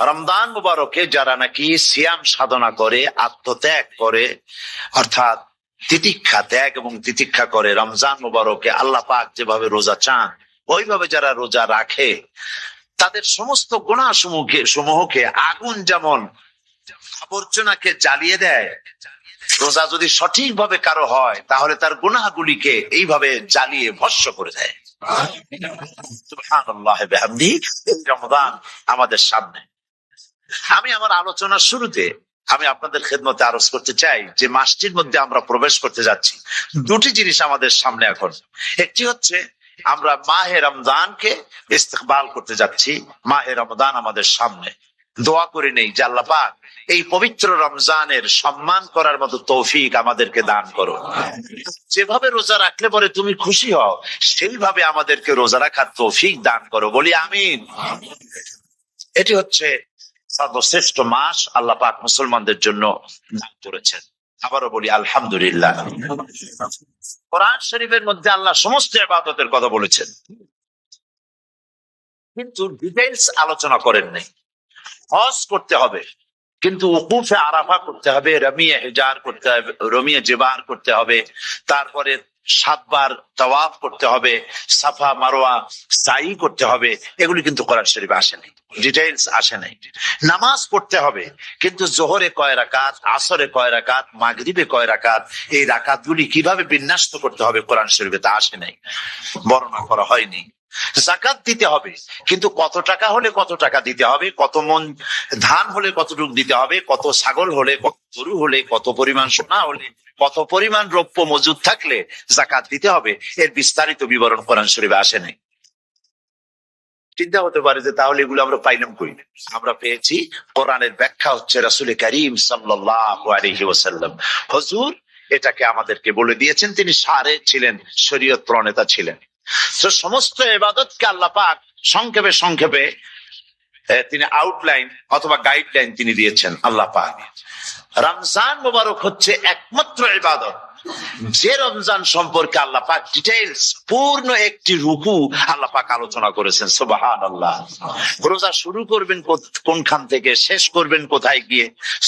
রমজান মুবারকে যারা নাকি সিয়াম সাধনা করে, আত্মত্যাগ করে, অর্থাৎ তিতিক্ষা, ত্যাগ এবং তিতিক্ষা করে, রমজান মুবারকে আল্লাহ পাক যেভাবে রোজা চান ওইভাবে যারা রোজা রাখে, তাদের সমস্ত গুনাহ সমূহকে আগুন যেমন আবর্জনাকে জ্বালিয়ে দেয়, রোজা যদি সঠিকভাবে কারো হয় তাহলে তার গুনাহগুলিকে এইভাবে জ্বালিয়ে ভস্ম করে দেয়। সুবহানাল্লাহ বিহামদিহি। রমজান আমাদের সামনে। আমি আমার আলোচনার শুরুতে আমি আপনাদের খেদমতে আরজ করতে চাই যে মাসটির মধ্যে আমরা প্রবেশ করতে যাচ্ছি, দুটি জিনিস আমাদের সামনে এখন। একটি হচ্ছে আমরা মাহে রমজানকে ইস্তেকবাল করতে যাচ্ছি, মাহে রমজান আমাদের সামনে। দোয়া করে নেই যে আল্লাহ পাক এই পবিত্র রমজানের সম্মান করার মতো তৌফিক আমাদেরকে দান করো। যেভাবে রোজা রাখলে পরে তুমি খুশি হও, সেইভাবে আমাদেরকে রোজা রাখার তৌফিক দান করো, বলি আমিন। এটি হচ্ছে সর্বশ্রেষ্ঠ মাস আল্লাহ পাক মুসলমানদের জন্য দান করেছেন। আবারও বলি আলহামদুলিল্লাহ। কোরআন শরীফের মধ্যে আল্লাহ সমস্ত ইবাদতের কথা বলেছেন, কিন্তু ডিটেইলস আলোচনা করেন নাই। হজ করতে হবে, কিন্তু উকুফে আরাফা করতে হবে, রমিয়ে হিজার করতে হবে, রমিয়ে জিবার করতে হবে, তারপরে 7 বার তাওয়াফ করতে হবে, সাফা মারওয়া সাই করতে হবে। এগুলি কিন্তু কোরআন শরীফে আসে নাই, ডিটেইলস আসে নাই। নামাজ পড়তে হবে, কিন্তু জোহরে কয় রাকাত, আসরে কয় রাকাত, মাগরিবে কয় রাকাত, এই রাকাতগুলি কিভাবে বিন্যস্ত করতে হবে কোরআন শরীফে তা আসে নাই, বর্ণনা করা হয়নি। যাকাত দিতে হবে, কিন্তু কত টাকা হলে কত টাকা দিতে হবে, কত মন ধান হলে কতটুকু দিতে হবে, কত ছাগল হলে, কত গরু হলে, কত পরিমাণ সোনা হলে, কত পরিমাণ দ্রব্য মজুদ থাকলে যাকাত দিতে হবে, এর বিস্তারিত বিবরণ কোরআন শরীফে আসে নাই। চিন্তা হতে পারে যে তাহলে এগুলো আমরা পাইলাম কই? আমরা পেয়েছি কোরআনের ব্যাখ্যা হচ্ছে রাসূল করিম সাল্লাল্লাহু আলাইহি ওয়াসাল্লাম, হুজুর এটাকে আমাদেরকে বলে দিয়েছেন। তিনি সারে ছিলেন, শরীয়ত প্রণেতা ছিলেন। তো সমস্ত ইবাদতকে আল্লাহ পাক সংক্ষেপে সংক্ষেপে তিনি আউটলাইন অথবা গাইডলাইন তিনি দিয়েছেন আল্লাহ পাক। রমজান মুবারক হচ্ছে একমাত্র ইবাদত যে রমজান সম্পর্কে আল্লাহ পাক ডিটেইলস পূর্ণ একটি রুকু আল্লাহ পাক আলোচনা করেছেন। সুবহানাল্লাহ। রোজা শুরু করবেন কোনখান থেকে, শেষ করবেন কোথায় গিয়ে,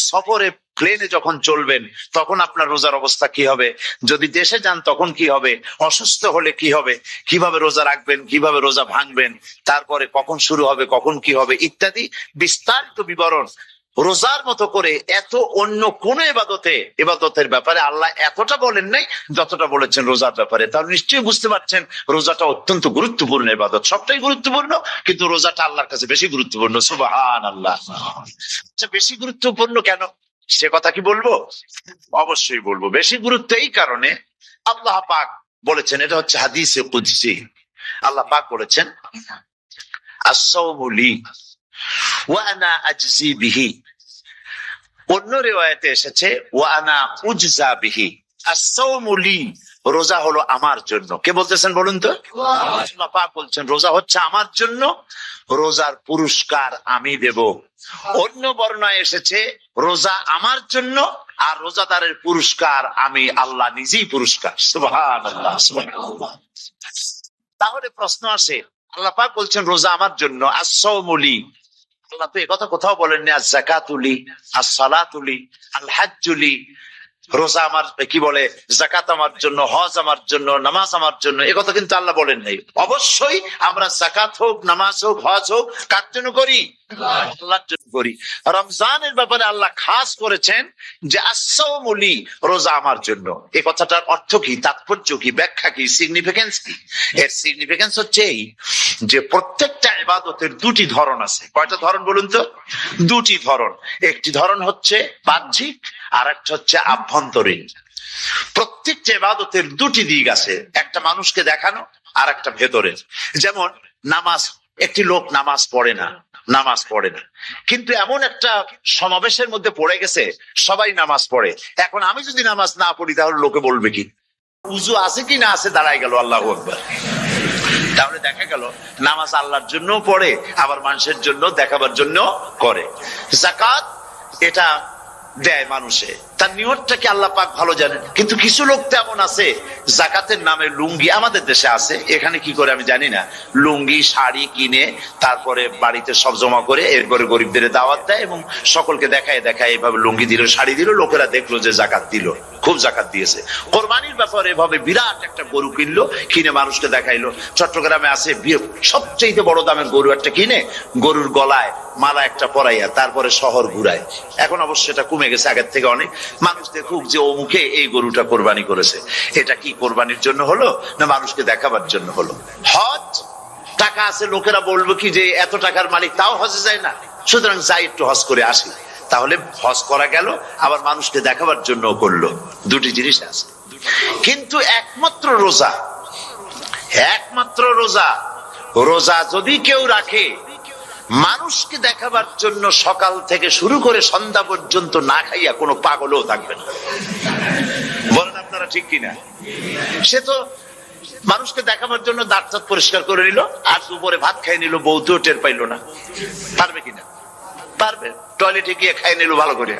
সফরে প্লেনে যখন চলবেন তখন আপনার রোজার অবস্থা কি হবে, যদি দেশে যান তখন কি হবে, অসুস্থ হলে কি হবে, কিভাবে রোজা রাখবেন, কিভাবে রোজা ভাঙবেন, তারপরে কখন শুরু হবে, কখন কি হবে ইত্যাদি বিস্তারিত বিবরণ। রোজার মতো করে এত অন্য কোন ইবাদতের ব্যাপারে আল্লাহ এতটা বলেন নাই যতটা বলেছেন রোজার ব্যাপারে। তাহলে নিশ্চয়ই বুঝতে পারছেন রোজাটা অত্যন্ত গুরুত্বপূর্ণ ইবাদত। সবটাই গুরুত্বপূর্ণ, কিন্তু রোজাটা আল্লাহর কাছে বেশি গুরুত্বপূর্ণ। সুবহানাল্লাহ। আচ্ছা, বেশি গুরুত্বপূর্ণ কেন সে কথা কি বলবো? অবশ্যই বলবো। বেশি গুরুত্ব এই কারণে, আল্লাহ পাক বলেছেন, এটা হচ্ছে হাদিসে কুদসি। আল্লাহ পাক বলেছেন আস-সাওমু লি ওয়া আনা আজজি বিহি। অন্য রিওয়ায়াতে এসেছে ওয়া আনা উজজা বিহি। আস-সাওমু লি, রোজা হলো আমার জন্য। কে বলতেছেন বলুন তো? আল্লাহ পাক বলছেন রোজা হচ্ছে আমার জন্য, রোজার পুরস্কার আমি দেব। অন্য বর্ণনায় এসেছে রোজা আমার জন্য আর রোজাদারের পুরস্কার আমি আল্লাহ নিজেই পুরস্কার। সুবহানাল্লাহ, সুবহানাল্লাহ। তাহলে প্রশ্ন আসে, আল্লাহ পাক বলছেন রোজা আমার জন্য, আস-সাওমু লি, আল্লাহ তো একথা কোথাও বলেননি আজ-যাকাতু লি, আস-সালাতু লি, আল-হাজ্জু লি। রোজা আমার কি বলে, যাকাত আমার জন্য, হজ আমার জন্য, নামাজ আমার জন্য, একথা কিন্তু আল্লাহ বলেন নাই। অবশ্যই আমরা যাকাত হোক, নামাজ হোক, হজ হোক কার জন্য করি? আল্লাহর জন্য করি। রমজানের ব্যাপারে আল্লাহ খাস করেছেন যে আস-সাওমু লি, রোজা আমার জন্য। এই কথাটার অর্থ কি, তাৎপর্য কি, ব্যাখ্যা কি, সিগনিফিকেন্স কি? এর সিগনিফিকেন্স হচ্ছে এই যে প্রত্যেকটা ইবাদতের দুটি ধরন আছে। কয়টা ধরন বলুন তো? দুটি ধরন। একটি ধরন হচ্ছে বাহ্যিক, আর একটা হচ্ছে আভ্যন্তরীণ। প্রত্যেকটা ইবাদতের দুটি দিক আছে, একটা মানুষকে দেখানো আর একটা ভেতরের। যেমন নামাজ, একটি লোক নামাজ পড়ে না, কিন্তু এমন একটা সমাবেশের মধ্যে পড়ে গেছে সবাই নামাজ পড়ে। এখন আমি যদি নামাজ না পড়ি তাহলে লোকে বলবে কি? উযু আছে কি না আছে দাঁড়ায় গেল, আল্লাহু আকবার। তাহলে দেখা গেল নামাজ আল্লাহর জন্য পড়ে, আবার মানুষের জন্য দেখাবার জন্য করে। যাকাত এটা দেয় মানুষে, তার নিয়তটাকে আল্লাহ পাক ভালো জানেন। কিন্তু কিছু লোক তেমন আছে জাকাতের নামে লুঙ্গি, আমাদের দেশে আছে, এখানে কি করে আমি জানি না, লুঙ্গি শাড়ি কিনে তারপরে বাড়িতে সব জমা করে এরপরে গরিবদের দাওয়াত দেয় এবং সকলকে দেখায় দেখায় এভাবে লুঙ্গি দিল শাড়ি দিল, লোকেরা দেখলো যে জাকাত দিল, খুব জাকাত দিয়েছে। কোরবানির ব্যাপারে এভাবে বিরাট একটা গরু কিনলো, কিনে মানুষকে দেখাইলো। চট্টগ্রামে আছে সবচেয়ে বড় দামের গরু একটা কিনে গরুর গলায় মালা একটা পরাইয়া তারপরে শহর ঘুরায়। এখন অবশ্য এটা কমে গেছে আগের থেকে অনেক। মানুষ দেখুক যে ও মুখে এই গরুটা কোরবানি করেছে। এটা কি কোরবানির জন্য হলো না মানুষকে দেখাবার জন্য হলো? হজ টাকা আছে, লোকেরা বলবো কি যে এত টাকার মালিক তাও হজে যায় না, সুতরাং যাই একটু হজ করে আসি। তাহলে হজ করা গেল, আবার মানুষকে দেখাবার জন্য করলো। দুটি জিনিস আছে। কিন্তু একমাত্র রোজা, একমাত্র রোজা, রোজা যদি কেউ রাখে মানুষকে দেখাবার জন্য সকাল থেকে শুরু করে সন্ধ্যা পর্যন্ত না খাইয়া কোনো পাগলও থাকবে না। বলেন আপনারা ঠিক কিনা? সে তো মানুষকে দেখাবার জন্য দাঁত দাঁত পরিষ্কার করে নিল আর দুপুরে ভাত খাই নিল, বউতেও টের পাইল না। পারবে কিনা? পারবে। টয়লেটে গিয়ে খাই নিল ভালো করে,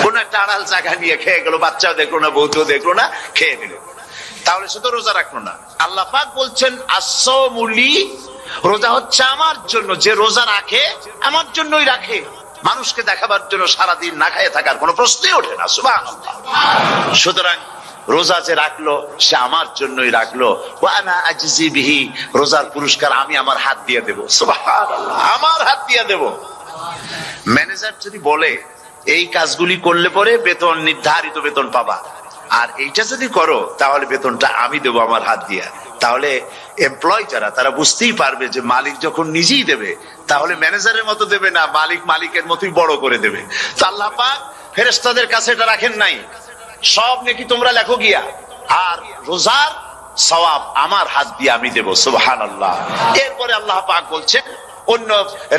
কোন একটা আড়াল জায়গা নিয়ে খেয়ে গেল, বাচ্চাও দেখলো না বউতেও দেখলো না, খেয়ে নিল। তাহলে সে তো রোজা রাখলো না। আল্লাহ পাক বলছেন আসসামুলি, রোজা হচ্ছে আমার জন্য। যে রোজা রাখে আমার জন্যই রাখে, মানুষকে দেখাবার জন্য সারাদিন না খাইয়ে থাকার কোনো প্রশ্নই ওঠে না। সুবহানাল্লাহ। সুতরাং রোজা যে রাখলো সে আমার জন্যই রাখলো। ওয়া আনা আজজি বিহি, রোজার পুরস্কার আমি আমার হাত দিয়ে দেব। সুবহানাল্লাহ, আমার হাত দিয়ে দেব। ম্যানেজার যদি বলে এই কাজগুলি করলে পরে বেতন, নির্ধারিত বেতন পাবা, আর এইটা যদি করো তাহলে বেতনটা আমি দেবো আমার হাত দিয়া, তাহলে এমপ্লয় যারা তারা বুঝতেই পারবে যে মালিক যখন নিজেই দেবে তাহলে ম্যানেজারের মতো দেবে না, মালিক মালিকের মতোই বড় করে দেবে। তো আল্লাহ পাক ফেরেশতাদের কাছে এটা রাখেন নাই, সব নেকি তোমরা লেখো গিয়া, আর রোজার সওয়াব আমার হাত দিয়ে আমি দেব। সুবহানাল্লাহ। এরপরে আল্লাহ পাক বলছেন, অন্য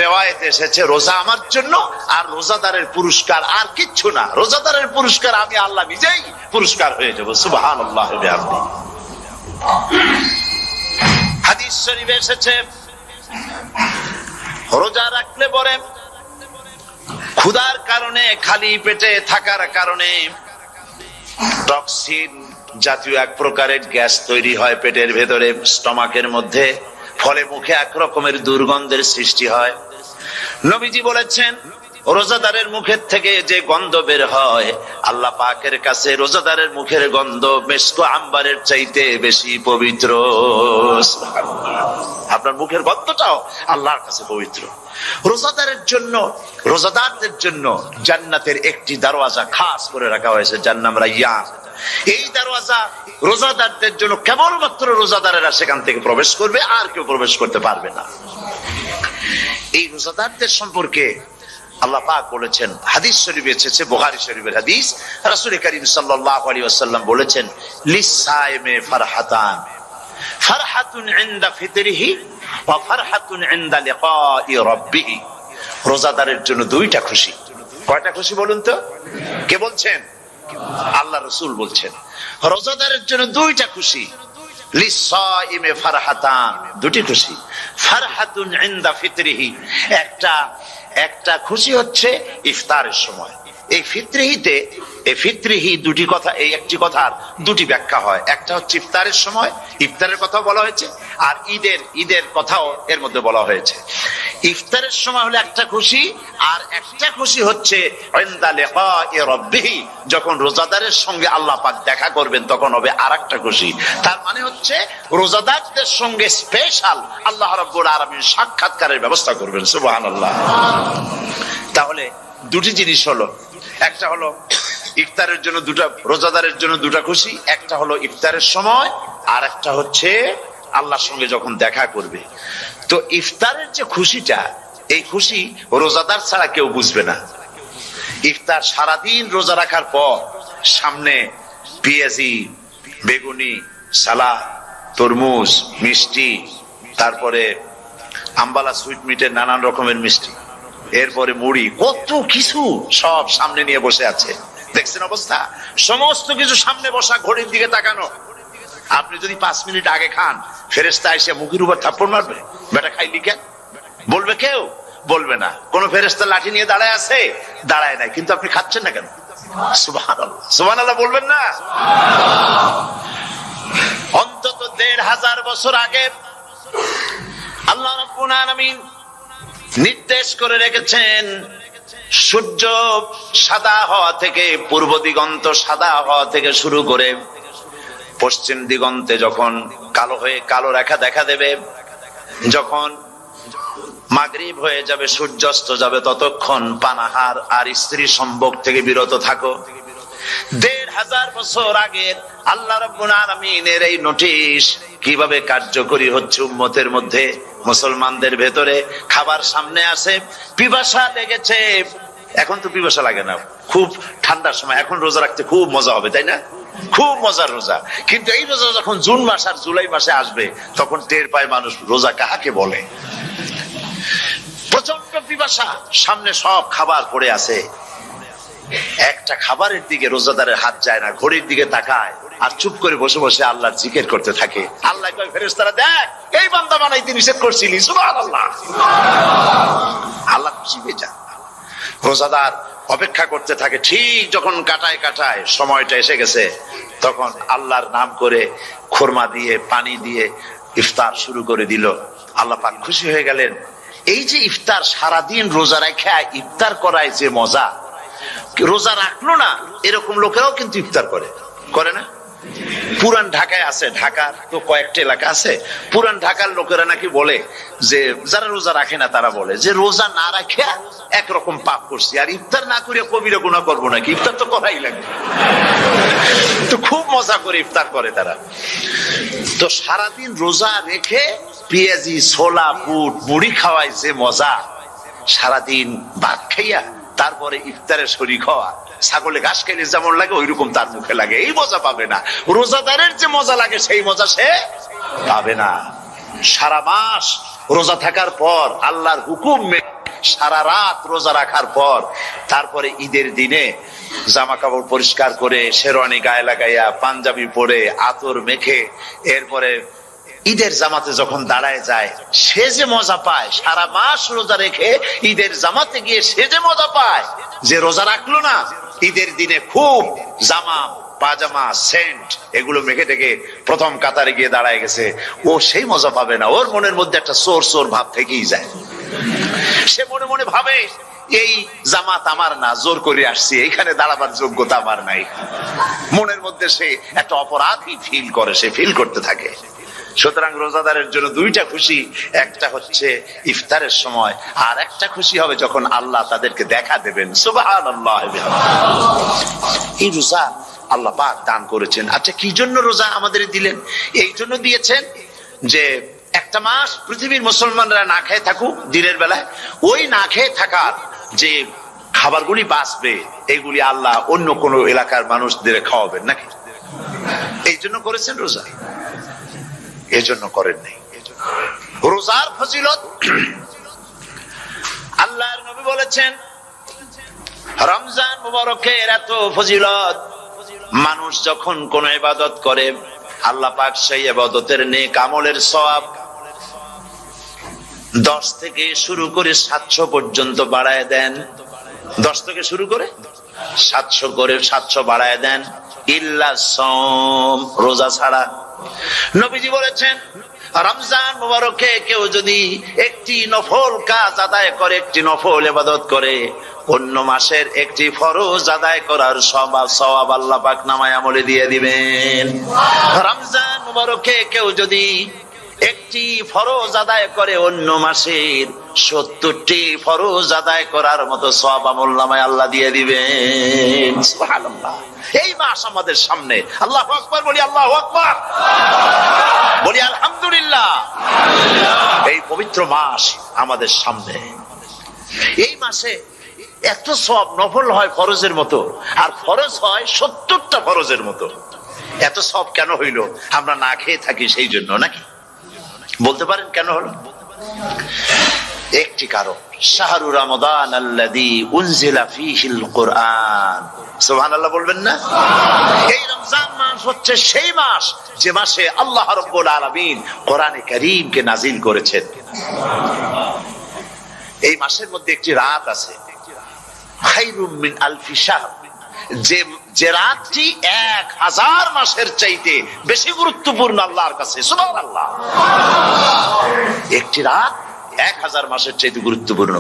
রিওয়ায়াতে এসেছে রোজা আমার জন্য, আর রোজাদারের পুরস্কার আর কিচ্ছু না, রোজাদারের পুরস্কার আমি আল্লাহ নিজেই পুরস্কার হয়ে যাব। সুবহানাল্লাহ। হাদিস শরীফে এসেছে রোজা রাখলে পরে ক্ষুধার কারণে, খালি পেটে থাকার কারণে টক্সিন জাতীয় এক প্রকারের গ্যাস তৈরি হয় পেটের ভেতরে, স্টমাকের মধ্যে, ফলে মুখে এক রকমের দুর্গন্ধের সৃষ্টি হয়। নবীজি বলেছেন রোজাদারের মুখের থেকে যে গন্ধ বের হয় আল্লাহ পাকের কাছে রোজাদারের মুখের গন্ধ মেশক আম্বারের চাইতে বেশি পবিত্র। আপনার মুখের গন্ধটাও আল্লাহর কাছে পবিত্র। রোজাদারের জন্য, রোজাদারদের জন্য জান্নাতের একটি দরওয়াজা খাস করে রাখা হয়েছে, যার নাম রায়্যান। এই দরওয়াজা রোজাদারদের জন্য, কেবলমাত্র রোজাদারেরা সেখান থেকে প্রবেশ করবে, আর কেউ প্রবেশ করতে পারবে না। এই রোজাদারদের সম্পর্কে আল্লাহ পাক বলেছেন, হাদিস শরীফে এসেছে, বুখারী শরীফের হাদিস, রাসূল করিম সাল্লাল্লাহু আলাইহি ওয়াসাল্লাম বলেছেন লিসাইমে ফারহাতান, ফারহাতুন ইনদা ফিতরিহি ওয়া ফারহাতুন ইনদা লিকাই রাব্বিহি। রোজাদারের জন্য দুইটা খুশি। কয়টা খুশি বলুন তো? কে বলছেন? আল্লাহ রাসূল বলছেন রোজাদারের জন্য দুইটা খুশি। লিসাইমে ফারহাতান, দুটি খুশি। ফারহাতুন ইনদা ফিতরিহি, একটা খুশি হচ্ছে ইফতারের সময়। এই ফিতরিহিতে, এই ফিতরিহি দুটি কথা, এই একটি কথার দুটি ব্যাখ্যা হয়। একটা হচ্ছে ইফতারের সময়, ইফতারের কথা বলা হয়েছে, আর ঈদের কথাও এর মধ্যে বলা হয়েছে। ইফতারের সময় হলো একটা খুশি, আর একটা খুশি হচ্ছে ইনদা লিকাই রাব্বিহি, যখন রোজাদারের সঙ্গে আল্লাহ পাক দেখা করবেন তখন হবে আরেকটা খুশি। তার মানে হচ্ছে রোজাদারদের সঙ্গে স্পেশাল আল্লাহ রাব্বুল আলামিন সাক্ষাৎকারের ব্যবস্থা করবেন। সুবহানাল্লাহ। তাহলে দুটি জিনিস হলো, একটা হলো ইফতারের জন্য দুটা, রোজাদারের জন্য দুটা খুশি, একটা হলো ইফতারের সময়, আর একটা হচ্ছে আল্লাহর সঙ্গে যখন দেখা করবে। তো ইফতারের যে খুশিটা, এই খুশি রোজাদার ছাড়া কেউ বুঝবে না। ইফতার সারাদিন রোজা রাখার পর সামনে পেঁয়াজি, বেগুনি, সালাদ, তরমুজ, মিষ্টি, তারপরে আম্বালা সুইট মিটের নানান রকমের মিষ্টি, এরপরে মুড়ি, কত কিছু সব সামনে নিয়ে বসে আছে। দেখছেন অবস্থা? সমস্ত কিছু সামনে বসা, ঘড়ির দিকে তাকানো। আপনি যদি 5 মিনিট আগে খান, ফেরেশতা এসে মুখের উপর থাপ্পড় মারবে, বেটা খাইলি কেন? বলবে কেউ? বলবে না। কোন ফেরেশতা লাঠি নিয়ে দাঁড়ায় আছে? দাঁড়ায় নাই। কিন্তু আপনি খাচ্ছেন না কেন? সুবহানাল্লাহ, সুবহানাল্লাহ বলবেন না? অন্তত ১৫০০ বছর আগে আল্লাহ রাব্বুল আলামিন নির্দেশ করে রেখেছেন, সূর্য সাদা হওয়া থেকে, পূর্ব দিগন্ত সাদা হওয়া থেকে শুরু করে পশ্চিম দিগন্তে যখন কালো হয়ে কালো রেখা দেখা দেবে, যখন মাগরিব হয়ে যাবে, সূর্যাস্ত যাবে, ততক্ষণ পানাহার আর স্ত্রী সম্ভোগ থেকে বিরত থাকো। ১৫০০ বছর আগে আল্লাহ রাব্বুল আলামিনের এই নোটিশ কিভাবে কার্যকরী হচ্ছে উম্মতের মধ্যে, মুসলমানদের ভেতরে। খাবার সামনে আসে, পিপাসা লেগেছে, এখন তো পিপাসা লাগে না, খুব ঠান্ডার সময়, এখন রোজা রাখতে খুব মজা হবে, তাই না? খুব মজার রোজা। কিন্তু এই রোজা যখন জুন মাস আর জুলাই মাসে আসবে, তখন টের পায় মানুষ রোজা কাহাকে বলে। প্রচন্ড পিপাসা, সামনে সব খাবার পড়ে আছে, একটা খাবারের দিকে রোজাদারের হাত যায় না, ঘড়ির দিকে তাকায় আর চুপ করে বসে বসে আল্লাহর জিকির করতে থাকে। আল্লাহ কয়, ফেরেশতারা দেখ, এই বান্দা বানাইতে নিষেধ করছিলি, সুবহানাল্লাহ। আল্লাহ খুশি হয়ে যায়। রোজাদার অপেক্ষা করতে থাকে, ঠিক যখন কাটায় কাটায় সময়টা এসে গেছে, তখন আল্লাহর নাম করে খুরমা দিয়ে পানি দিয়ে ইফতার শুরু করে দিল। আল্লাহ পাক খুশি হয়ে গেলেন। এই যে ইফতার, সারাদিন রোজা রেখে ইফতার করায় যে মজা, রোজা রাখলো না এরকম লোকেরাও কিন্তু ইফতার করে, করে না? পুরান ঢাকায় আছে, ঢাকার তো কয়েকটা এলাকা আছে, পুরান ঢাকার লোকেরা নাকি বলে যে, যারা রোজা রাখে না তারা বলে যে, রোজা না রাখে একরকম পাপ করছি, আর ইফতার না করে কবিরা গুনাহ করবো নাকি, ইফতার তো করাই লাগবে। তো খুব মজা করে ইফতার করে তারা। তো সারাদিন রোজা রেখে পেঁয়াজি, ছোলা, বুট, মুড়ি খাওয়ায় যে মজা, সারাদিন ভাত খাইয়া তারপরে ইফতারে শরীক হওয়া, ছাগলে ঘাস খাইলে যেমন লাগে ওইরকম তার মুখে লাগে, এই মজা পাবে না। রোজাদারের যে মজা লাগে সেই মজা সে পাবে না। সারা মাস রোজা থাকার পর, আল্লাহর হুকুম মেনে সারা রাত রোজা রাখার পর, তারপরে ঈদের দিনে জামা কাপড় পরিষ্কার করে, শেরওয়ানি গায়ে লাগাইয়া, পাঞ্জাবি পরে, আতর মেখে, এরপরে ঈদের জামাতে যখন দাঁড়ায় যায়, সে যে মজা পায়, সারা মাস রোজা রেখে ঈদের জামাতে গিয়ে সে যে মজা পায়, যে রোজা রাখলো না, ঈদের দিনে খুব জামা, পাজামা, সেন্ট এগুলো মেখে টেকে প্রথম কাতারে গিয়ে দাঁড়ায় গেছে, ও সেই মজা পাবে না। ওর মনের মধ্যে একটা চোর চোর ভাব থেকেই যায়। সে মনে মনে ভাবে, এই জামাত আমার না, জোর করে আসছি, এখানে দাঁড়াবার যোগ্যতা আমার নাই। মনের মধ্যে সে একটা অপরাধী ফিল করে, সে ফিল করতে থাকে। সুতরাং রোজাদারের জন্য দুইটা খুশি, একটা হচ্ছে ইফতারের সময়, আর একটা খুশি হবে যখন আল্লাহ তাদেরকে দেখা দেবেন। সুবহানাল্লাহ। এই রোজা আল্লাহ পাক দান করেছেন। আচ্ছা, কি জন্য রোজা আমাদের দিলেন? এই জন্য দিয়েছেন যে একটা মাস পৃথিবীর মুসলমানরা না খেয়ে থাকুক দিনের বেলায়, ওই না খেয়ে থাকার যে খাবারগুলি বাঁচবে, এগুলি আল্লাহ অন্য কোন এলাকার মানুষদের খাওয়াবেন নাকি? এই জন্য করেছেন রোজা, এজন্য করেন নাই। রোজার ফজিলত আল্লাহর নবী বলেছেন, রমজান মুবারকের এত ফজিলত, মানুষ যখন কোন ইবাদত করে, আল্লাহ পাক সেই ইবাদতের নেক আমলের সওয়াব 10 থেকে শুরু করে 700 পর্যন্ত বাড়ায় দেন। 10 থেকে শুরু করে 700 করে 700 বাড়ায় দেন, ইল্লা সাওম, রোজা ছাড়া। নবীজি বলেছেন, রমজান মুবারকে কেউ যদি একটি নফল কাজ আদায় করে, একটি নফল ইবাদত করে, অন্য মাসের একটি ফরজ আদায় করার সওয়াব আল্লাহ পাক নামায়ে আমলে দিয়ে দিবেন। রমজান মুবারকে কেউ যদি একটি ফরজ আদায় করে, অন্য মাসের 70টি ফরজ আদায় করার মতো সওয়াব আমল নামায় আল্লাহ দিয়ে দিবেন। সুবহানাল্লাহ। এই মাস আমাদের সামনে, আল্লাহু আকবার বলি, আল্লাহু আকবার বলি, আলহামদুলিল্লাহ। এই পবিত্র মাস আমাদের সামনে, এই মাসে এত সওয়াব, নফল হয় ফরজের মতো, আর ফরজ হয় 70টা ফরজের মতো। এত সওয়াব কেন হইল? আমরা না খেয়ে থাকি সেই জন্য নাকি? বলতে পারেন কেন হলো? একটি কারণ, শাহরু রমাদান আল্লাযী উনজিলা ফীহিল কুরআন। সুবহানাল্লাহ বলবেন না? এই রমজান মাস হচ্ছে সেই মাস যে মাসে আল্লাহ রাব্বুল আলামিন কোরআনে কারীমকে নাজিল করেছেন। এই মাসের মধ্যে একটি রাত আছে, খায়রুম মিন আলফি শাহর, যে যে রাতটি 1000 মাসের চাইতে বেশি গুরুত্বপূর্ণ আল্লাহর কাছে। সুবহানাল্লাহ। একটি রাত 1000 মাসের চাইতে গুরুত্বপূর্ণ।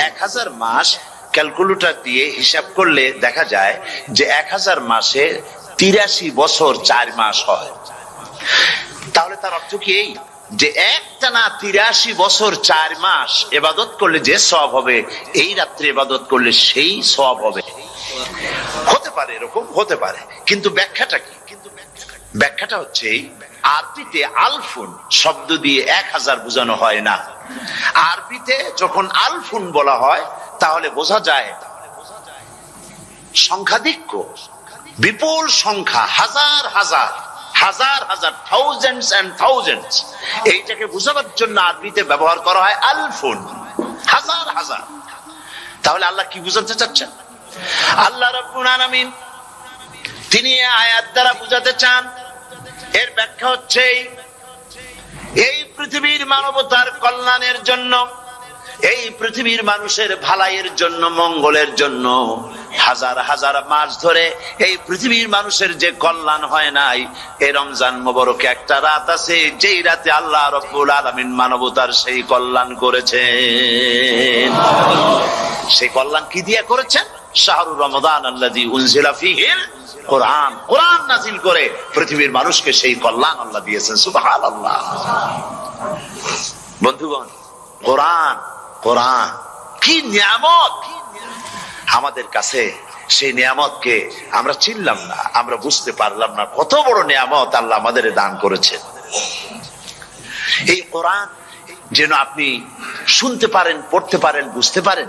1000 মাস ক্যালকুলেটর দিয়ে হিসাব করলে দেখা যায় যে 1000 মাসে 83 বছর 4 মাস হয়। তাহলে তার অর্থ কি এই যে একটানা 83 বছর 4 মাস ইবাদত করলে যে সওয়াব হবে, এই রাত্রে ইবাদত করলে সেই সওয়াব হবে। হতে পারে, এরকম হতে পারে, কিন্তু ব্যাখ্যাটা কি? ব্যাখ্যাটা হচ্ছে আরবিতে আলফুন শব্দ দিয়ে 1000 বোঝানো হয় না। আরবিতে যখন আলফুন বলা হয় তাহলে বোঝা যায় সংখ্যাধিক্য, বিপুল সংখ্যা, হাজার হাজার হাজার হাজার, থাউজেন্ডস এন্ড থাউজেন্ডস। এইটাকে বোঝানোর জন্য আরবিতে ব্যবহার করা হয় আলফুন, হাজার হাজার। তাহলে আল্লাহ কি বুঝাতে চাচ্ছেন? আল্লাহ রাব্বুল আলামিন তিনি আয়াত দ্বারা বুঝাতে চান, এর ব্যাখ্যা হচ্ছে এই পৃথিবীর মানবতার কল্যাণের জন্য, এই পৃথিবীর মানুষের ভালাইয়ের জন্য, মঙ্গলের জন্য হাজার হাজার মাস ধরে এই পৃথিবীর মানুষের যে কল্যাণ হয় নাই, এই রমজান মোবারকে একটা রাত আছে যেই রাতে আল্লাহ রাব্বুল আলামিন মানবতার সেই কল্যাণ করেছেন। সেই কল্যাণ কি দিয়ে করেছেন? শাহরুর রমাদান আল্লাযী উনজিলা ফীহিল কোরআন, কোরআন নাযিল করে পৃথিবীর মানুষকে সেই কল্যাণ আল্লাহ দিয়েছেন। সুবহানাল্লাহ। বন্ধুগণ, কোরআন, কোরআন কি নিয়ামত আমাদের কাছে! সেই নিয়ামতকে আমরা চিনলাম না, আমরা বুঝতে পারলাম না কত বড় নিয়ামত আল্লাহ আমাদের দান করেছেন। এই কোরআন যেন আপনি শুনতে পারেন, পড়তে পারেন, বুঝতে পারেন,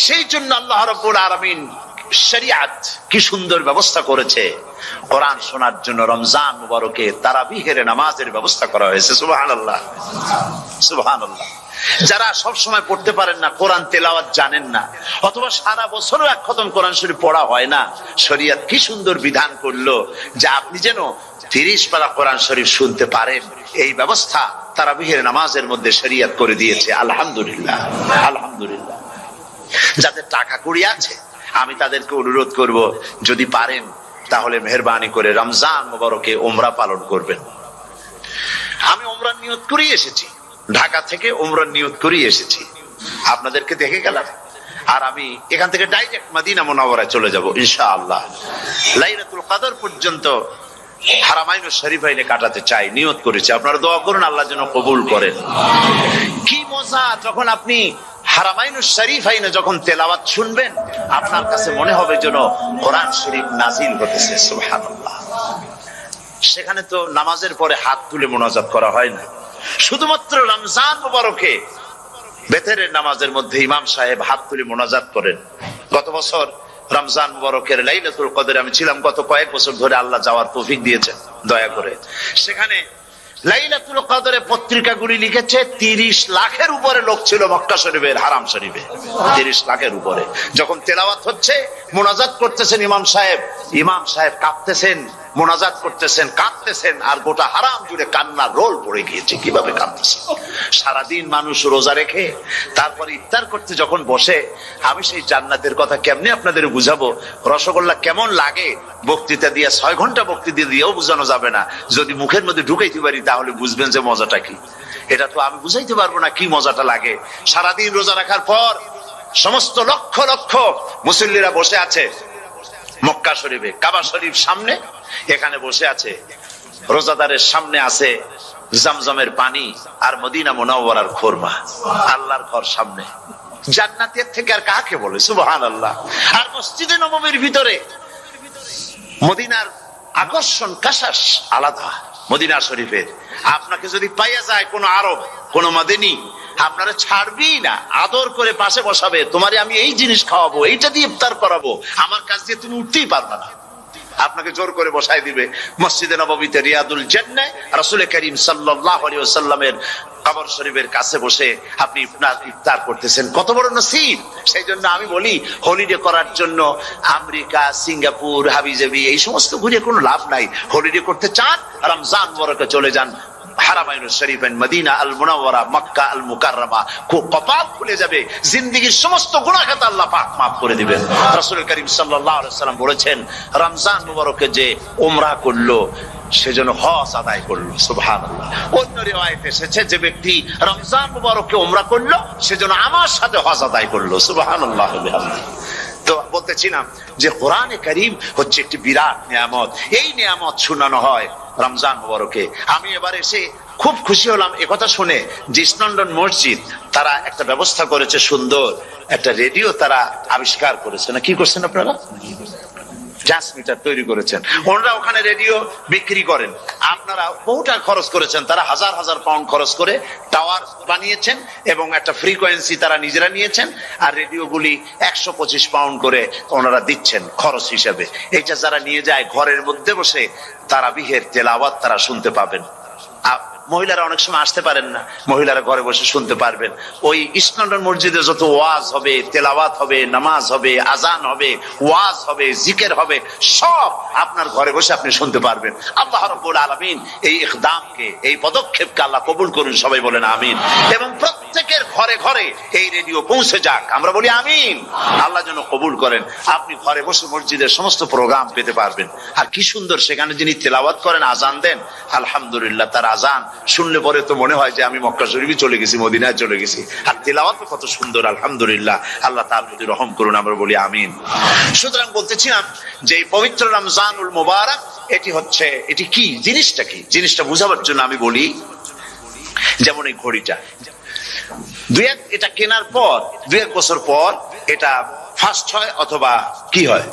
সেই জন্য আল্লাহ রাব্বুল আলামিন শরিয়াত কি সুন্দর ব্যবস্থা করেছে। কোরআন শোনার জন্য রমজান মুবারকে তারাবিহের নামাজের ব্যবস্থা করা হয়েছে। সুবহানাল্লাহ, সুবহানাল্লাহ। যারা সব সময় পড়তে পারেন না, কোরআন তেলাওয়াত জানেন না, অথবা সারা বছরও এক খতম কোরআন শরীফ পড়া হয় না, শরিয়ত কি সুন্দর বিধান করলো যে আপনি যেন 30 পারা কোরআন শরীফ শুনতে পারেন। এই ব্যবস্থা তারাবিহের নামাজের মধ্যে শরিয়ত করে দিয়েছে। আলহামদুলিল্লাহ, আলহামদুলিল্লাহ। যাদের টাকা কড়ি আছে আমি তাদেরকে অনুরোধ করব, যদি পারেন তাহলে মেহেরবানি করে রমজান মুবারকে উমরা পালন করবেন। আমি উমরার নিয়ত করে এসেছি, ঢাকা থেকে উমরার নিয়ত করে এসেছি, আপনাদেরকে দেখে গেলাম। আর আমি এখান থেকে ডাইরেক্ট মদিনা মুনাওয়ারায় চলে যাব ইনশাআল্লাহ। লাইলাতুল কদর পর্যন্ত হারামাইনুশ শরীফাইনে কাটাতে চাই, নিয়ত করেছি। আপনারা দোয়া করুন আল্লাহ যেন কবুল করেন। কি মজা যখন আপনি হারামাইনুশ শরীফাইনে যখন তেলাওয়াত শুনবেন, আপনার কাছে মনে হবে যেন কোরআন শরীফ নাজিল হতেছে। সুবহানাল্লাহ। সেখানে তো নামাজের পরে হাত তুলে মুনাজাত করা হয় না, শুধুমাত্র রমজান মুবারকে বেতেরের নামাজের মধ্যে ইমাম সাহেব হাত তুলে মুনাজাত করেন। গত বছর রমজান মুবারকের লাইলাতুল কদরে আমি ছিলাম, গত কয়েক বছর ধরে আল্লাহ যাওয়ার তৌফিক দিয়েছেন দয়া করে। সেখানে লাইলাতুল কদরে পত্রিকাগুলি লিখেছে 30 লাখের উপরে লোক ছিল মক্কা শরীফের, হারাম শরীফে 30 লাখের উপরে। যখন তেলাওয়াত হচ্ছে, মুনাজাত করতেছেন ইমাম সাহেব কাঁদতেছেন, মুনাজাত করতেছেন, কাঁদতেছেন, আর গোটা হারাম জুড়ে কান্নার রোল পড়ে গিয়েছে। কিভাবে কাঁদতেছে! সারাদিন মানুষ রোজা রেখে তারপরে ইফতার করতে যখন বসে, আমি সেই জান্নাতের কথা কেমনে আপনাদের বুঝাবো? রসগোল্লা কেমন লাগে বক্তৃতা দিয়ে 6 ঘন্টা বক্তৃতা দিয়েও বোঝানো যাবে না। যদি মুখের মধ্যে ঢুকাইতে পারি তাহলে বুঝবেন যে মজাটা কি। এটা তো আমি বুঝাইতে পারবো না কি মজাটা লাগে। সারাদিন রোজা রাখার পর সমস্ত লক্ষ লক্ষ মুসল্লিরা বসে আছে মক্কা শরীফে, কাবা শরীফ সামনে, এখানে বসে আছে। রোজাদারের সামনে আছে জমজমের পানি আর মদিনা মুনাওয়ারার খুরমা। আল্লাহর ঘর সামনে, জান্নাতের থেকে আর কাকে বলে! সুবহানাল্লাহ। আর মসজিদে নববীর ভিতরে মদিনার আকর্ষণ কাশাস আলাদা। মদিনা শরীফের আপনাকে যদি পাইয়া যায় কোন আরব, কোন মাদানী, আপনারা ছাড়বি না, আদর করে পাশে বসাবে, তোমারে আমি এই জিনিস খাওয়াবো, এইটা দিয়ে ইফতার করাবো, আমার কাছ দিয়ে তুমি উঠতেই পারবে না, আপনাকে জোর করে বসাই দিবে। মসজিদে নববীতে রিয়াদুল জান্নাহ রাসূল করিম সাল্লাল্লাহু আলাইহি ওয়াসাল্লামের কবর শরীফের কাছে বসে আপনি ইফতার করতেছেন, কত বড় নসিব! সেই জন্য আমি বলি, হলিডে করার জন্য আমেরিকা, সিঙ্গাপুর, হাবিজাবি এই সমস্ত ঘুরে কোনো লাভ নাই। হলিডে করতে চান, রমজান মুবারকে চলে যান হারামাইন শরীফাইন, মদিনা আল মুনাওয়ারা, মক্কা আল মুকাররমা, কপাল খুলে যাবে, জিন্দেগীর সমস্ত গুনাহ খাতা আল্লাহ পাক মাফ করে দিবেন। রাসূল করিম সাল্লাল্লাহু আলাইহি ওয়াসাল্লাম বলেছেন, রমজান মুবারকে যে উমরা করলো সেজন্য হজ আদায় করলো। সুবহানাল্লাহ। অন্য রিওয়ায়াতে এসেছে, যে ব্যক্তি রমজান মুবারকে উমরা করলো সেজন্য আমার সাথে হজ আদায় করলো। সুবহানাল্লাহ। তো বলতেছিলাম যে কোরআনে কারীম হচ্ছে একটি বিরাট নিয়ামত। এই নিয়ামত শোনানো হয় রমজান মুবারকে। আমি এবার এসে খুব খুশি হলাম একথা শুনে যে ইস্ট লন্ডন মসজিদ তারা একটা ব্যবস্থা করেছে, সুন্দর একটা রেডিও তারা আবিষ্কার করেছে। না কি করছেন আপনারা? ট্রান্সমিটার তৈরি করেছেন। ওনারা ওখানে রেডিও বিক্রি করেন। আপনারা বহুটা খরচ করেছেন, তারা হাজার হাজার পাউন্ড খরচ করে টাওয়ার বানিয়েছেন এবং একটা ফ্রিকোয়েন্সি তারা নিজেরা নিয়েছেন, আর রেডিওগুলি 125 পাউন্ড করে ওনারা দিচ্ছেন খরচ হিসেবে। এটা যারা নিয়ে যায় ঘরের মধ্যে বসে তারাবিহের তেলাওয়াত তারা শুনতে পাবেন। মহিলারা অনেক সময় আসতে পারেন না, মহিলারা ঘরে বসে শুনতে পারবেন। ওই ইস্ট লন্ডন মসজিদে যত ওয়াজ হবে, তেলাওয়াত হবে, নামাজ হবে, আজান হবে, ওয়াজ হবে, জিকির হবে, সব আপনার ঘরে বসে আপনি শুনতে পারবেন। আল্লাহ রাব্বুল আলামিন এই ইকদামকে, এই পদক্ষেপকে আল্লাহ কবুল করুন, সবাই বলেন আমিন। এবং প্রত্যেকের ঘরে ঘরে এই রেডিও পৌঁছে যাক, আমরা বলি আমিন। আল্লাহ যেন কবুল করেন। আপনি ঘরে বসে মসজিদের সমস্ত প্রোগ্রাম পেতে পারবেন। আর কি সুন্দর সেখানে যিনি তেলাওয়াত করেন, আজান দেন, আলহামদুলিল্লাহ, তার আজান শুনলে পরে তো মনে হয় যে আমি মক্কা শরীফে চলে গেছি, মদিনায় চলে গেছি। আর তেলাওয়াত কত সুন্দর, আলহামদুলিল্লাহ। আল্লাহ তার প্রতি রহম করুন, আমরা বলি আমিন। সুতরাং বলতেছিলাম যে এই পবিত্র রমজানুল মুবারক এটি কি জিনিসটা, কি জিনিসটা বোঝাবার জন্য আমি বলি, যেমন এই ঘড়িটা এটা কেনার পর 2-1 বছর পর এটা ফাস্ট হয় অথবা কি হয়,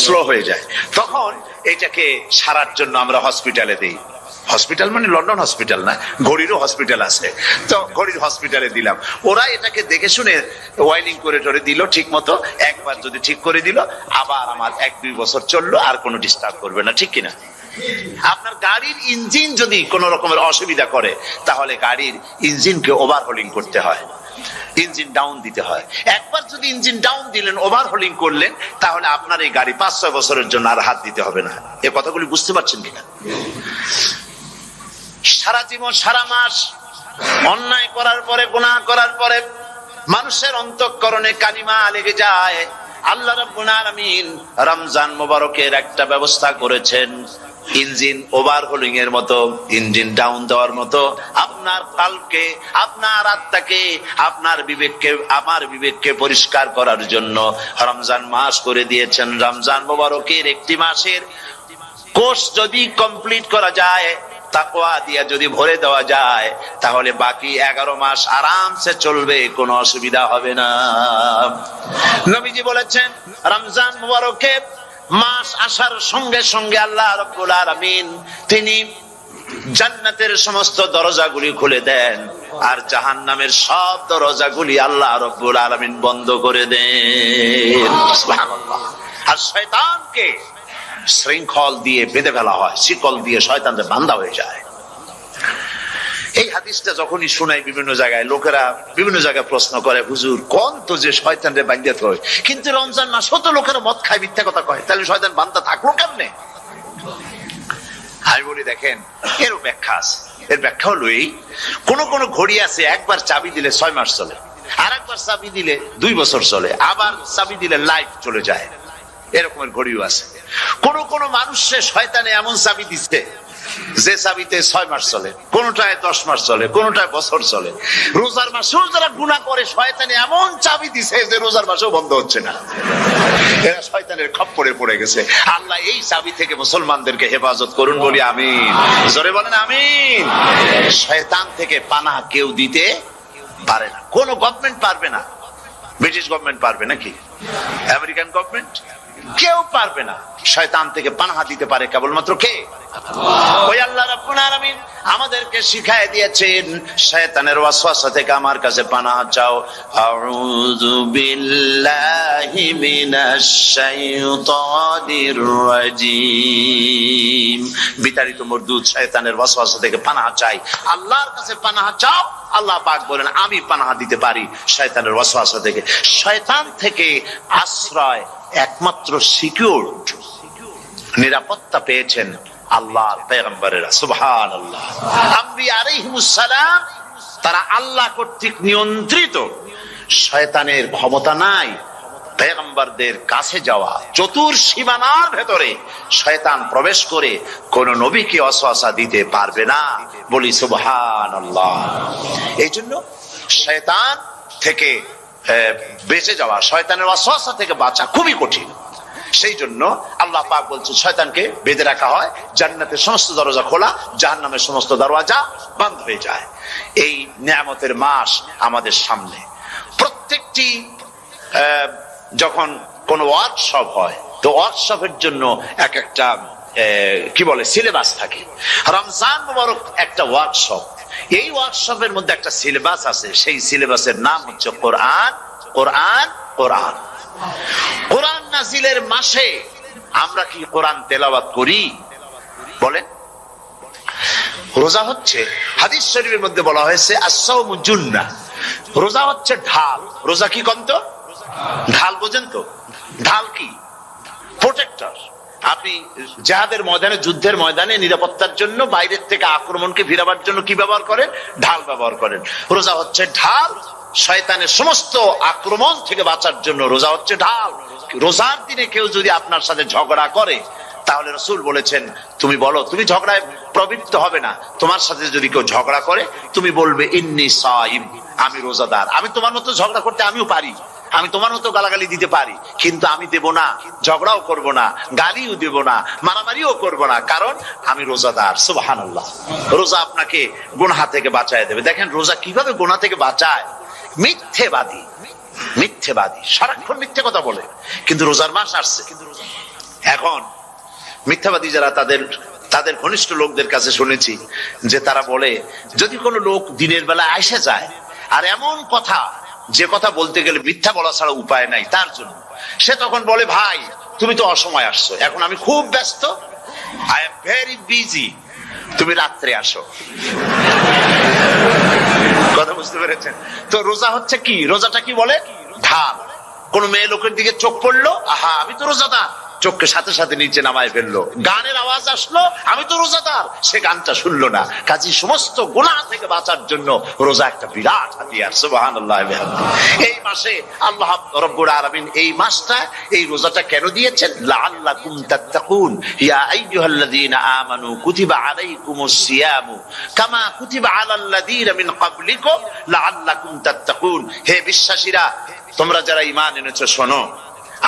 স্লো হয়ে যায়। তখন এটাকে সারার জন্য আমরা হসপিটালে দিই। হসপিটাল মানে লন্ডন হসপিটাল না, ঘড়িরও হসপিটাল আছে। তো ঘড়ির হসপিটালে দিলাম, ওরা এটাকে দেখে শুনে ওয়াইলিং করে টরে দিল ঠিক মতো। একবার যদি ঠিক করে দিল, আবার আমার 1-2 বছর চললো, আর কোনো ডিস্টার্ব করবে না, ঠিক কিনা? আপনার গাড়ির ইঞ্জিন যদি কোন রকমের অসুবিধা করে, তাহলে গাড়ির ইঞ্জিনকে ওভারহোলিং করতে হয়, ইঞ্জিন ডাউন দিতে হয়। একবার যদি ইঞ্জিন ডাউন দিলেন, ওভারহোলিং করলেন, তাহলে আপনার এই গাড়ি 5-6 বছরের জন্য আর হাত দিতে হবে না। এ কথাগুলি বুঝতে পারছেন কিনা? সারা জীবন, সারা মাস অন্যায় করার পরে, গুনাহ করার পরে মানুষের অন্তঃকরণে কালিমা লেগে যায়। আল্লাহ রাব্বুল আলামিন রমজান মুবারকের একটা ব্যবস্থা করেছেন, ইঞ্জিন ওভারহোলিং এর মতো, ইঞ্জিন ডাউন দেওয়ার মতো। আপনার কালকে, আপনার আত্মাকে, আপনার বিবেককে, আমার বিবেককে পরিষ্কার করার জন্য রমজান মাস করে দিয়েছেন। রমজান মুবারকের একটি মাসের কোর্স যদি কমপ্লিট করা যায়, তাকওয়া দিয়া যদি ভরে দেওয়া যায়, তাহলে বাকি 11 মাস আরামসে চলবে, কোনো অসুবিধা হবে না। নবীজি বলেছেন, রমজান মুবারকে মাস আসার সঙ্গে সঙ্গে আল্লাহ রাব্বুল আলামিন তিনি জান্নাতের সমস্ত দরজাগুলি খুলে দেন, আর জাহান্নামের সব দরজাগুলি আল্লাহ রাব্বুল আলামিন বন্ধ করে দেন। সুবহানাল্লাহ। আর শয়তানকে শৃঙ্খল দিয়ে বেঁধে ফেলা হয়, শিকল দিয়ে শয়তানদের বান্ধা হয়ে যায়। এই হাদিসটা যখনই শোনাই বিভিন্ন জায়গায়, লোকেরা বিভিন্ন জায়গায় প্রশ্ন করে, হুজুর কোন তো যে শয়তানরে বান্ধাতে হয়, কিন্তু রমজান মাস হতো লোকেরা মদ খায়, মিথ্যা কথা কয়, তাহলে শয়তান বান্ধা থাকলো কেমনে? আমি বলি, দেখেন, এর ব্যাখ্যা আছে। এর ব্যাখ্যা হলো এই, কোন কোন ঘড়ি আছে একবার চাবি দিলে 6 মাস চলে, আর একবার চাবি দিলে 2 বছর চলে, আবার চাবি দিলে লাইফ চলে যায়। এরকমের ঘড়িও আছে। কোন কোন মানুষের শয়তানে এমন চাবি দিচ্ছে যে চাবিতে 6 মাস চলে, কোনটায় 10 মাস চলে, কোনটায় বছর চলে। রোজার মাসেও যারা গুনাহ করে, শয়তানে এমন চাবি দিছে যে রোজার মাসেও বন্ধ হচ্ছে না। এরা শয়তানের খপ্পরে পড়ে গেছে। আল্লাহ এই চাবি থেকে মুসলমানদেরকে হেফাজত করুন, বলি আমিন। জোরে বলেন আমিন। শয়তান থেকে পানাহ কেউ দিতে পারে না, কোন গভর্নমেন্ট পারবে না। ব্রিটিশ গভর্নমেন্ট পারবে নাকি? American government? কেউ পারবে না। শয়তান থেকে পানাহ দিতে পারে কেবলমাত্র কে? ওই আল্লাহ রাব্বুল আলামিন আমাদেরকে শিখায় দিয়েছেন, শয়তানের ওয়াসওয়াসা থেকে আমার কাছে পানাহ চাও। আউযু বিল্লাহি মিনাশ শাইতানির রাজীম। বিতাড়িত মরদুদ শয়তানের ওয়াসওয়াসা থেকে পানাহ চাই, আল্লাহর কাছে পানাহ চাও। আল্লাহ পাক বলেন, আমি পানাহ দিতে পারি শয়তানের ওয়াসওয়াসা থেকে। শয়তান থেকে আশ্রয় একমাত্র সিকিউরড, নিরাপত্তা পেয়েছেন আল্লাহর পয়গম্বরেরা। সুবহানাল্লাহ। আম্বিয়া আলাইহিমুস সালাম তারা আল্লাহ কর্তৃক নিয়ন্ত্রিত, শয়তানের ক্ষমতা নাই পয়গম্বরদের কাছে যাওয়া। চতুর সীমানার ভেতরে শয়তান প্রবেশ করে কোন নবীকে ওয়াসওয়াসা দিতে পারবে না, বলি সুবহানাল্লাহ। এই জন্য শয়তান থেকে বেঁচে যাওয়া, শয়তানের ওয়াসওয়াসা থেকে বাঁচা খুবই কঠিন। সেই জন্য আল্লাহ পাক বলছে শয়তানকে বেঁধে রাখা হয়, জান্নাতের সমস্ত দরজা খোলা, জাহান্নামের সমস্ত দরওয়াজা বন্ধ হয়ে যায়। এই নিয়ামতের মাস আমাদের সামনে। প্রত্যেকটি যখন কোন ওয়ার্কশপ হয়, তো ওয়ার্কশপের জন্য এক একটা কি বলে সিলেবাস থাকে। রমজান মুবারক একটা ওয়ার্কশপ, এই ওয়ার্কশপের মধ্যে একটা সিলেবাস আছে, সেই সিলেবাসের নাম হচ্ছে কোরআন। কোরআন কোরআন কোরআন নাজিলের মাসে আমরা কি কোরআন তেলাওয়াত করি বলেন? রোজা হচ্ছে, হাদিস শরীফের মধ্যে বলা হয়েছে আস-সাওমু জুন্নাহ, রোজা হচ্ছে ঢাল। রোজা কি কন্ত? ঢাল বোঝেন তো? ঢাল কি? প্রোটেক্টর। আপনি জিহাদের ময়দানে, যুদ্ধের ময়দানে নিরাপত্তার জন্য, বাইরের থেকে আক্রমণকে ভিড়াবার জন্য কি ব্যবহার করেন? ঢাল ব্যবহার করেন। রোজা হচ্ছে ঢাল, শয়তানের সমস্ত আক্রমণ থেকে বাঁচার জন্য রোজা হচ্ছে ঢাল। রোজার দিনে কেউ যদি আপনার সাথে ঝগড়া করে, তাহলে রাসূল বলেছেন তুমি বলো, তুমি ঝগড়ায় প্রবৃত্ত হবে না। তোমার সাথে যদি কেউ ঝগড়া করে, তুমি বলবে ইন্নী সাইম, আমি রোজাদার। আমি তোমার মতো ঝগড়া করতে আমিও পারি, আমি তোমার মতো গালাগালি দিতে পারি, কিন্তু আমি দেব না, ঝগড়াও করব না, গালিও দেব না, মারামারিও করব না, কারণ আমি রোজাদার। সুবহানাল্লাহ। রোজা আপনাকে গুনাহ থেকে বাঁচায় দেবে। দেখেন রোজা কিভাবে গুনাহ থেকে বাঁচায়। মিথ্যেবাদী, মিথ্যেবাদী সারাক্ষণ মিথ্যে কথা বলে, কিন্তু রোজার মাস আসছে। এখন মিথ্যাবাদী যারা, তাদের ঘনিষ্ঠ লোকদের কাছে শুনেছি যে তারা বলে, যদি কোনো লোক দিনের বেলা আইসা যায় আর এমন কথা, যে কথা বলতে গেলে মিথ্যা বলা ছাড়া উপায় নাই তার জন্য, সে তখন বলে ভাই তুমি তো অসময় আসছো, এখন আমি খুব ব্যস্ত, আই এম ভেরি বিজি, তুমি রাত্রে আসো। কথা বুঝতে পেরেছেন তো? রোজা হচ্ছে কি? রোজাটা কি বলে? ঢাল। কোন মেয়ে লোকের দিকে চোখ পড়লো, আহা আমি তো রোজাদার, চোখকে সাথে সাথে নিচে নামায় ফেললো। গানের আওয়াজ আসলো, আমি তো রোজাদার, সে গানটা শুনলো না। কাজী সমস্ত গুনাহ থেকে বাঁচার জন্য রোজা একটা বিরাট হাতিয়ার। সুবহানাল্লাহ। এই মাসে আল্লাহ রাব্বুল আলামিন এই মাসটা, এই রোজাটা কেন দিয়েছেন? লাআল্লাকুম তাত্তাকুন, ইয়া আইয়ুহাল্লাযীনা আমানু কুতিবা আলাইকুমুস সিয়ামু কামা কুতিবা আলাল্লাযীনা মিন ক্বাবলিকুম লাআল্লাকুম তাত্তাকুন। হে বিশ্বাসীরা, তোমরা যারা ঈমান এনেছো, শোনো,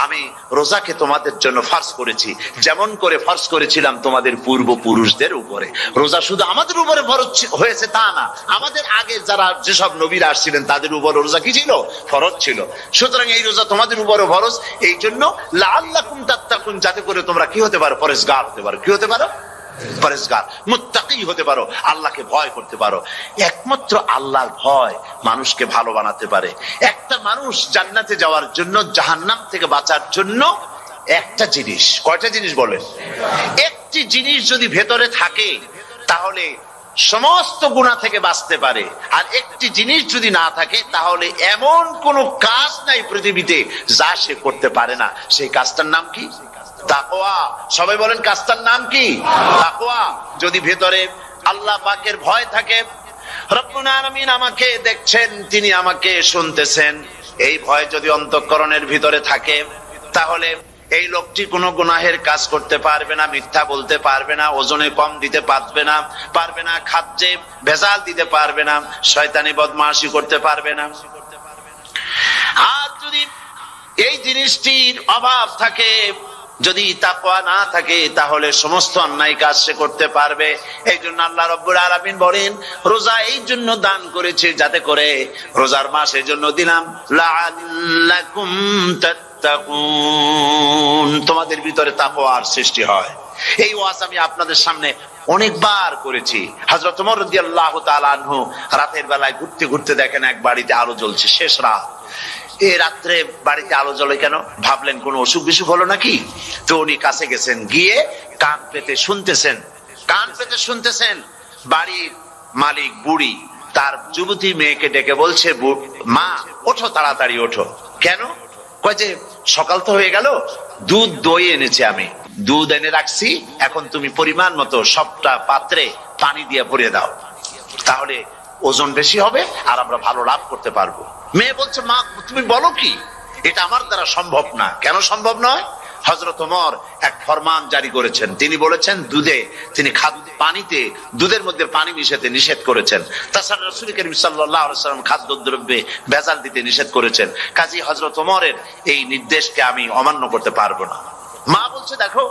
আমি রোজাকে তোমাদের জন্য ফরজ করেছি, যেমন করে ফরজ করেছিলাম তোমাদের পূর্বপুরুষদের উপরে। রোজা শুধু আমাদের উপরে ফরজ হয়েছে তা না, আমাদের আগে যারা যেসব নবীরা আসছিলেন তাদের উপর রোজা কি ছিল? ফরজ ছিল। সুতরাং এই রোজা তোমাদের উপরে ফরজ, এই জন্য লাআল্লাকুম তাত্তাকুন, যাতে করে তোমরা কি হতে পারো? পরেজগার হতে পারো। কি হতে পারো? পরেজগার, মুত্তাকি হতে পারো, আল্লাহকে ভয় করতে পারো। একমাত্র আল্লাহর ভয় মানুষকে ভালো বানাতে পারে। একটা মানুষ জান্নাতে যাওয়ার জন্য, জাহান্নাম থেকে বাঁচার জন্য একটা জিনিস, কয়টা জিনিস বলেন? একটি জিনিস যদি ভেতরে থাকে তাহলে সমস্ত গুনাহ থেকে বাঁচতে পারে। আর একটি জিনিস যদি না থাকে তাহলে এমন কোন কাজ নাই পৃথিবীতে যা সে করতে পারে না। সেই কাজটার নাম কি? তাকওয়া। সবাই বলেন কাজটার নাম কি? তাকওয়া। যদি ভেতরে আল্লাহ পাকের ভয় থাকে, রব্বুল আলামিন আমাকে দেখছেন, তিনি আমাকে শুনতেছেন, এই ভয় যদি অন্তঃকরণের ভিতরে থাকে, তাহলে এই লোকটি কোনো গুনাহের কাজ করতে পারবে না, মিথ্যা বলতে পারবে না, ওজনে কম দিতে পারবে না, খাদ্যে ভেজাল দিতে পারবে না, শয়তানি বদমাশি করতে পারবে না। আর যদি এই জিনিসটির অভাব থাকে, যদি তাকওয়া না থাকে, তাহলে সমস্ত অন্যায় কাজ সে করতে পারবে। এই জন্য আল্লাহ রাব্বুল আলামিন বলেন, রোজা এই জন্য দান করেছে যাতে করে, রোজার মাস এই জন্য দিলাম, লাআল্লাকুম তাত্তাকুন, তোমাদের ভিতরে তাকওয়ার সৃষ্টি হয়। এই ওয়াজ আমি আপনাদের সামনে অনেকবার করেছি। হযরত ওমর রাদিয়াল্লাহু তাআলা আনহু রাতের বেলায় ঘুরতে ঘুরতে দেখেন এক বাড়িতে আলো জ্বলছে, শেষ রাত। এই রাত্রে বাড়িতে আলো জ্বলে কেন? ভাবলেন কোন অসুখ বিসুখ হলো নাকি। তো উনি কাছে গেছেন, গিয়ে কান পেতে শুনতেছেন। বাড়ির মালিক বুড়ি তার যুবতী মেয়েকে ডেকে বলছে, মা ওঠো, তাড়াতাড়ি ওঠো। কেন? কয় যে সকাল তো হয়ে গেল, দুধ দই এনেছি আমি, দুধ এনে রাখছি, এখন তুমি পরিমাণ মতো সবটা পাত্রে পানি দিয়ে ভরে দাও, তাহলে ওজন বেশি হবে আর আমরা ভালো লাভ করতে পারবো। মেয়ে বলছে, মা তুমি বলো কি, এটা আমার দ্বারা সম্ভব না। কেন সম্ভব নয়? হযরত ওমর এক ফরমান জারি করেছেন, তিনি বলেছেন দুধে তিনি পানিতে দুধের মধ্যে পানি মিশাতে নিষেধ করেছেন। তাছাড়া রাসূল করিম সাল্লাল্লাহু আলাইহি ওয়াসাল্লাম খাদ্যদ্রব্যে ভেজাল দিতে নিষেধ করেছেন। কাজী হযরত ওমরের এই নির্দেশকে আমি অমান্য করতে পারবো না। মা বলছে, দেখো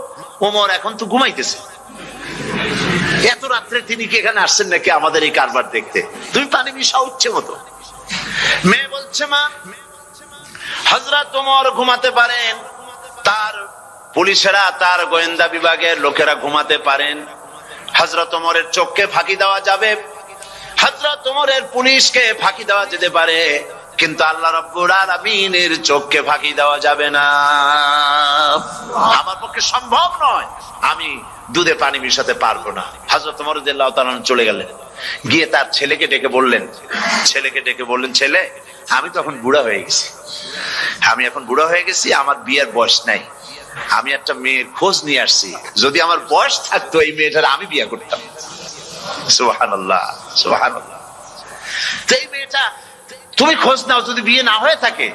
ওমর এখন তো ঘুমাইতেছে, এত রাত্রে তিনি কি এখানে আসছেন নাকি আমাদের এই কারবার দেখতে? তুমি পানি মিশাও ইচ্ছে মতো। মেয়ে বলছে, মা হযরত ওমর ঘুমাতে পারেন, তার পুলিশেরা, তার গোয়েন্দা বিভাগের লোকেরা ঘুমাতে পারেন, হযরত ওমরের চোখকে ফাঁকি দেওয়া যাবে, হযরত ওমরের পুলিশকে ফাঁকি দেওয়া যেতে পারে, কিন্তু আল্লাহ রাব্বুল আলামিনের চোখকে ফাঁকি দেওয়া যাবে না। আমার পক্ষে সম্ভব নয়, আমি দুধে পানি মিশাতে পারবো না। হযরত ওমর রাদিয়াল্লাহু তাআলা চলে গেলেন, গিয়ে তার ছেলেকে ডেকে বললেন, ছেলে আমি তো এখন বুড়া হয়ে গেছি, আমার বিয়ের বয়স নাই, আমি একটা মেয়ের খোঁজ নিয়ে আসছি, যদি আমার বয়স থাকতো এই মেয়েটার আমি বিয়ে করতাম। সুবহানাল্লাহ, সুবহানাল্লাহ। তো এই মেয়েটা তুমি খোঁজ নাও, যদি বিয়ে না হয়ে থাকে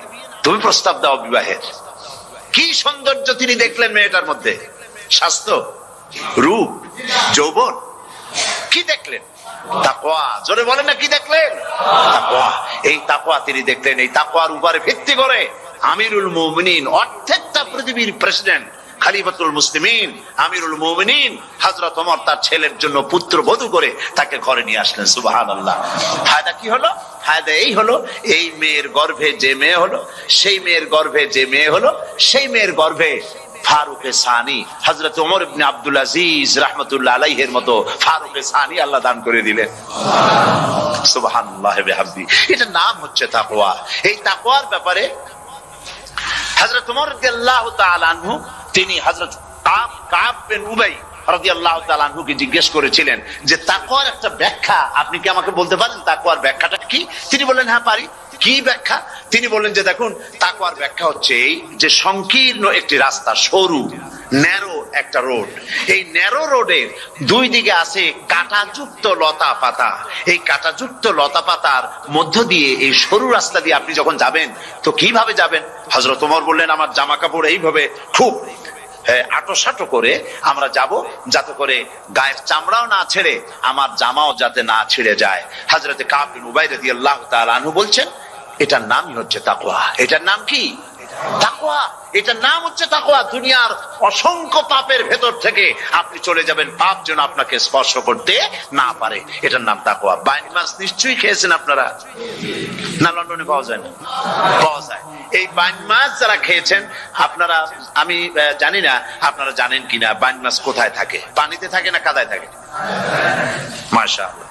তুমি প্রস্তাব দাও বিবাহের। কি সৌন্দর্য তিনি দেখলেন মেয়েটার মধ্যে, স্বাস্থ্য, রূপ, যৌবন, কি দেখলেন? তাকওয়া। জোরে বলেন না, কি দেখলেন? তাকওয়া। এই তাকওয়া তিনি দেখলেন। এই তাকওয়ার উপরে ভিত্তি করে আমিরুল মুমিনিন, অর্ধেকটা পৃথিবীর প্রেসিডেন্ট, খলিফাতুল মুসলিমিন, আমিরুল মুমিনিন হযরত ওমর তার ছেলের জন্য পুত্র বধূ করে তাকে ঘরে নিয়ে আসলেন। সুবহানাল্লাহ। ফায়দা কি হলো? ফায়দা এই হলো, এই মেয়ের গর্ভে যে মেয়ে হলো, সেই মেয়ের গর্ভে যে মেয়ে হলো, সেই মেয়ের গর্ভে ফারুকে সানি হযরত ওমর ইবনে আব্দুল আজিজ রাহমাতুল্লাহ আলাইহির মতো ফারুকে সানি আল্লাহ দান করে দিলেন। সুবহানাল্লাহ বিহামদি। এটা নাম হচ্ছে তাকওয়া। এই তাকওয়ার ব্যাপারে হযরত ওমর রাদিয়াল্লাহু তাআলা আনহু তিনি হযরত কাব বিন উবাই রাদিয়াল্লাহু তাআলা আনহুকে জিজ্ঞেস করেছিলেন যে তাকওয়ার একটা ব্যাখ্যা আপনি কি আমাকে বলতে পারেন, তাকওয়ার ব্যাখ্যাটা কি? তিনি বললেন, হ্যাঁ পারি। কি ব্যাখ্যা? তিনি বললেন যে দেখুন, তাকওয়ার ব্যাখ্যা হচ্ছে এই যে সংকীর্ণ একটি রাস্তা, সরু ন্যারো একটা রোড, এই ন্যারো রোডের দুই দিকে আছে কাঁটাযুক্ত লতা পাতা, এই কাঁটাযুক্ত লতা পাতার মধ্য দিয়ে এই সরু রাস্তা দিয়ে আপনি যখন যাবেন তো কিভাবে যাবেন? হযরত ওমর বললেন, আমার জামা কাপড় এইভাবে খুব আটোসাটো করে আমরা যাব, যাতে করে গায়ের চামড়াও না ছেড়ে আমার জামাও যাতে না ছিঁড়ে যায়। হযরত কাব বিন উবাই রাদিয়াল্লাহু তাআলা আনহু বলছেন, এটার নামই হচ্ছে তাকওয়া। এটার নাম কি? তাকওয়া। এটার নাম হচ্ছে তাকওয়া। দুনিয়ার অসংখ্য পাপের ভেতর থেকে আপনি চলে যাবেন, পাপ যেন আপনাকে স্পর্শ করতে না পারে। এটার নাম তাকওয়া। বাইন মাছ নিশ্চয়ই খেয়েছেন আপনারা, না লন্ডনে পাওয়া যায় না? পাওয়া যায়। এই বাইন মাছ যারা খেয়েছেন আপনারা, আমি জানি না আপনারা জানেন কিনা, বাইন মাছ কোথায় থাকে? পানিতে থাকে না কাদায় থাকে? মাশাআল্লাহ,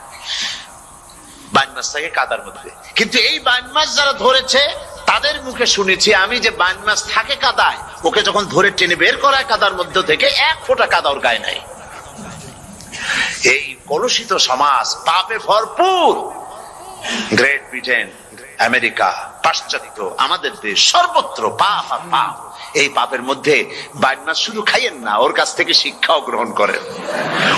বাইন মাছ থাকে কাদার মধ্যে। কিন্তু এই বাইন মাছ যারা ধরেছে তাদের মুখে শুনেছি আমি যে বাইন মাছ থাকে কাদায়, ওকে যখন ধরে টেনে বের করায় কাদার মধ্য থেকে এক ফোঁটা কাদা ওর গায়ে নাই। এই কলুষিত সমাজ, পাপে ভরপুর, গ্রেট ব্রিটেন, আমেরিকা, পাশ্চাত্য, আমাদের দেশ, সর্বত্র পাপ আর পাপ। এই পাপের মধ্যে বাইন মাছ শুধু খাইয়েন না, ওর কাছ থেকে শিক্ষাও গ্রহণ করেন।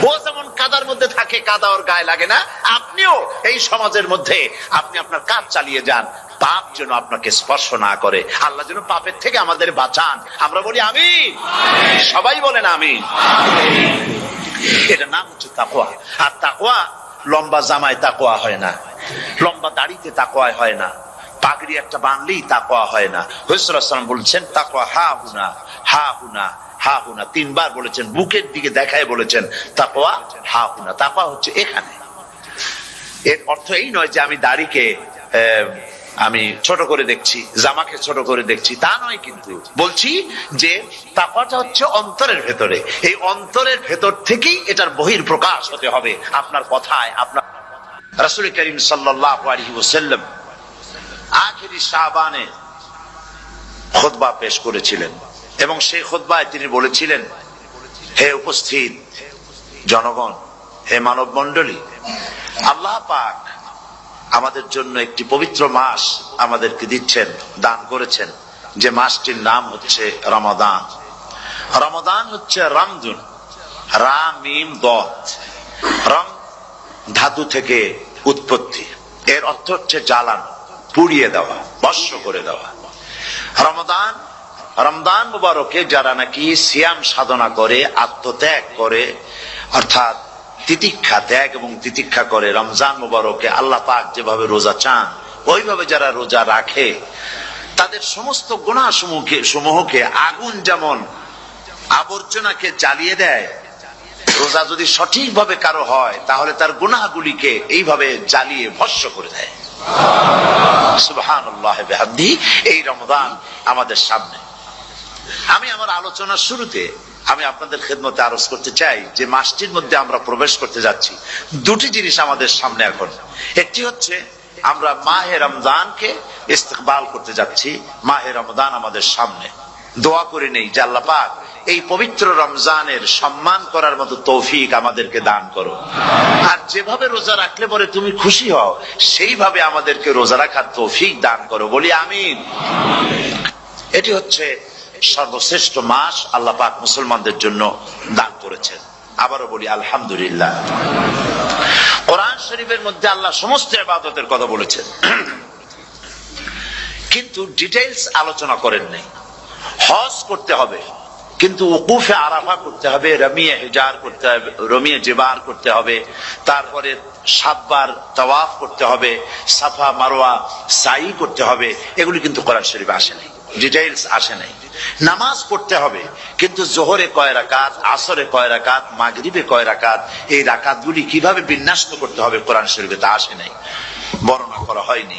ও যেমন কাদার মধ্যে থাকে, কাদা ওর গায়ে লাগে না, আপনিও এই সমাজের মধ্যে আপনি আপনার কাজ চালিয়ে যান, পাপ যেন আপনাকে স্পর্শ না করে। আল্লাহ যেন পাপের থেকে আমাদের বাঁচান। আমরা বলি আমিন, সবাই বলেন আমিন। এটা নাম হচ্ছে তাকওয়া। আর তাকওয়া লম্বা জামায় তাকওয়া হয় না, লম্বা দাড়িতে তাকওয়া হয় না, পাগড়ি একটা বানলেই তাকওয়া হয় না। রাসূলুল্লাহ সাল্লাল্লাহু আলাইহি ওয়াসাল্লাম বলেছেন তাকওয়া হা হুনা, হা হুনা, হা হুনা, তিনবার বলেছেন, বুকের দিকে দেখায় বলেছেন তাকওয়া হা হুনা। তাকওয়া হচ্ছে এখানে। এর অর্থ এই নয় যে আমি দাড়িকে আমি ছোট করে দেখছি, জামাকে ছোট করে দেখছি, তা নয়। কিন্তু বলছি যে তাকওয়াটা হচ্ছে অন্তরের ভেতরে। এই অন্তরের ভেতর থেকেই এটার বহির প্রকাশ হতে হবে আপনার কথায়। আপনার রাসূল করিম সাল্লাল্লাহু আলাইহি ওয়াসাল্লাম আখিরি শাবানে খুতবা পেশ করেছিলেন এবং সেই খুতবায় তিনি বলেছিলেন, হে উপস্থিত জনগণ, হে মানব মণ্ডলী, আল্লাহ পাক আমাদের জন্য একটি পবিত্র মাস আমাদেরকে দিচ্ছেন, দান করেছেন, যে মাসটির নাম হচ্ছে রমাদান। রমাদান হচ্ছে রামদুন, রাম মিম দত। রাম ধাতু থেকে উৎপত্তি, এর অর্থ হচ্ছে জ্বালানো, পুড়িয়ে দেওয়া, ভস্ম করে দেওয়া। রমজান মুবারকে যারা নাকি সিয়াম সাধনা করে, আত্মত্যাগ করে, অর্থাৎ তিতিক্ষা, ত্যাগ এবং তিতিক্ষা করে, রমজান মুবারকে আল্লাহ পাক যেভাবে রোজা চান ওইভাবে যারা রোজা রাখে, তাদের সমস্ত গুনাহ সমূহকে আগুন যেমন আবর্জনাকে জ্বালিয়ে দেয়, রোজা যদি সঠিকভাবে কারো হয় তাহলে তার গুনাহগুলিকে এইভাবে জ্বালিয়ে ভস্ম করে দেয়। সুবহানাল্লাহ বিহামদিহি। এই রমজান আমাদের সামনে। আমি আমার আলোচনার শুরুতে আমি আপনাদের খেদমতে আরজ করতে চাই যে মাসটির মধ্যে আমরা প্রবেশ করতে যাচ্ছি, দুটি জিনিস আমাদের সামনে এখন। একটি হচ্ছে আমরা মাহে রমজানকে ইস্তেকবাল করতে যাচ্ছি, মাহে রমজান আমাদের সামনে। দোয়া করে নেই যে আল্লাহ পাক এই পবিত্র রমজানের সম্মান করার মতো তৌফিক আমাদেরকে দান করো, আর যেভাবে রোজা রাখলে পরে তুমি খুশি হও সেইভাবে আমাদেরকে রোজা রাখার তৌফিক দান করো, বলি আমিন। এটি হচ্ছে সর্বশ্রেষ্ঠ মাস আল্লাহ পাক মুসলমানদের জন্য দান করেছেন। আবারও বলি আলহামদুলিল্লাহ। কোরআন শরীফের মধ্যে আল্লাহ সমস্ত ইবাদতের কথা বলেছেন, কিন্তু ডিটেইলস আলোচনা করেন নাই। হজ করতে হবে, কিন্তু উকুফে আরাফা করতে হবে, রমিয়ে হিজার করতে হবে, রমিয়ে জিবার করতে হবে, তারপরে 7 বার তাওয়াফ করতে হবে, সাফা মারওয়া সাই করতে হবে। এগুলি কিন্তু কোরআন শরীফে আসে নাই, ডিটেইলস আসে নাই। নামাজ পড়তে হবে, কিন্তু জোহরে কয় রাকাত, আসরে কয় রাকাত, মাগরিবে কয় রাকাত, এই রাকাতগুলি কিভাবে বিন্যস্ত করতে হবে কোরআন শরীফে তা আসে নাই, বর্ণনা করা হয়নি।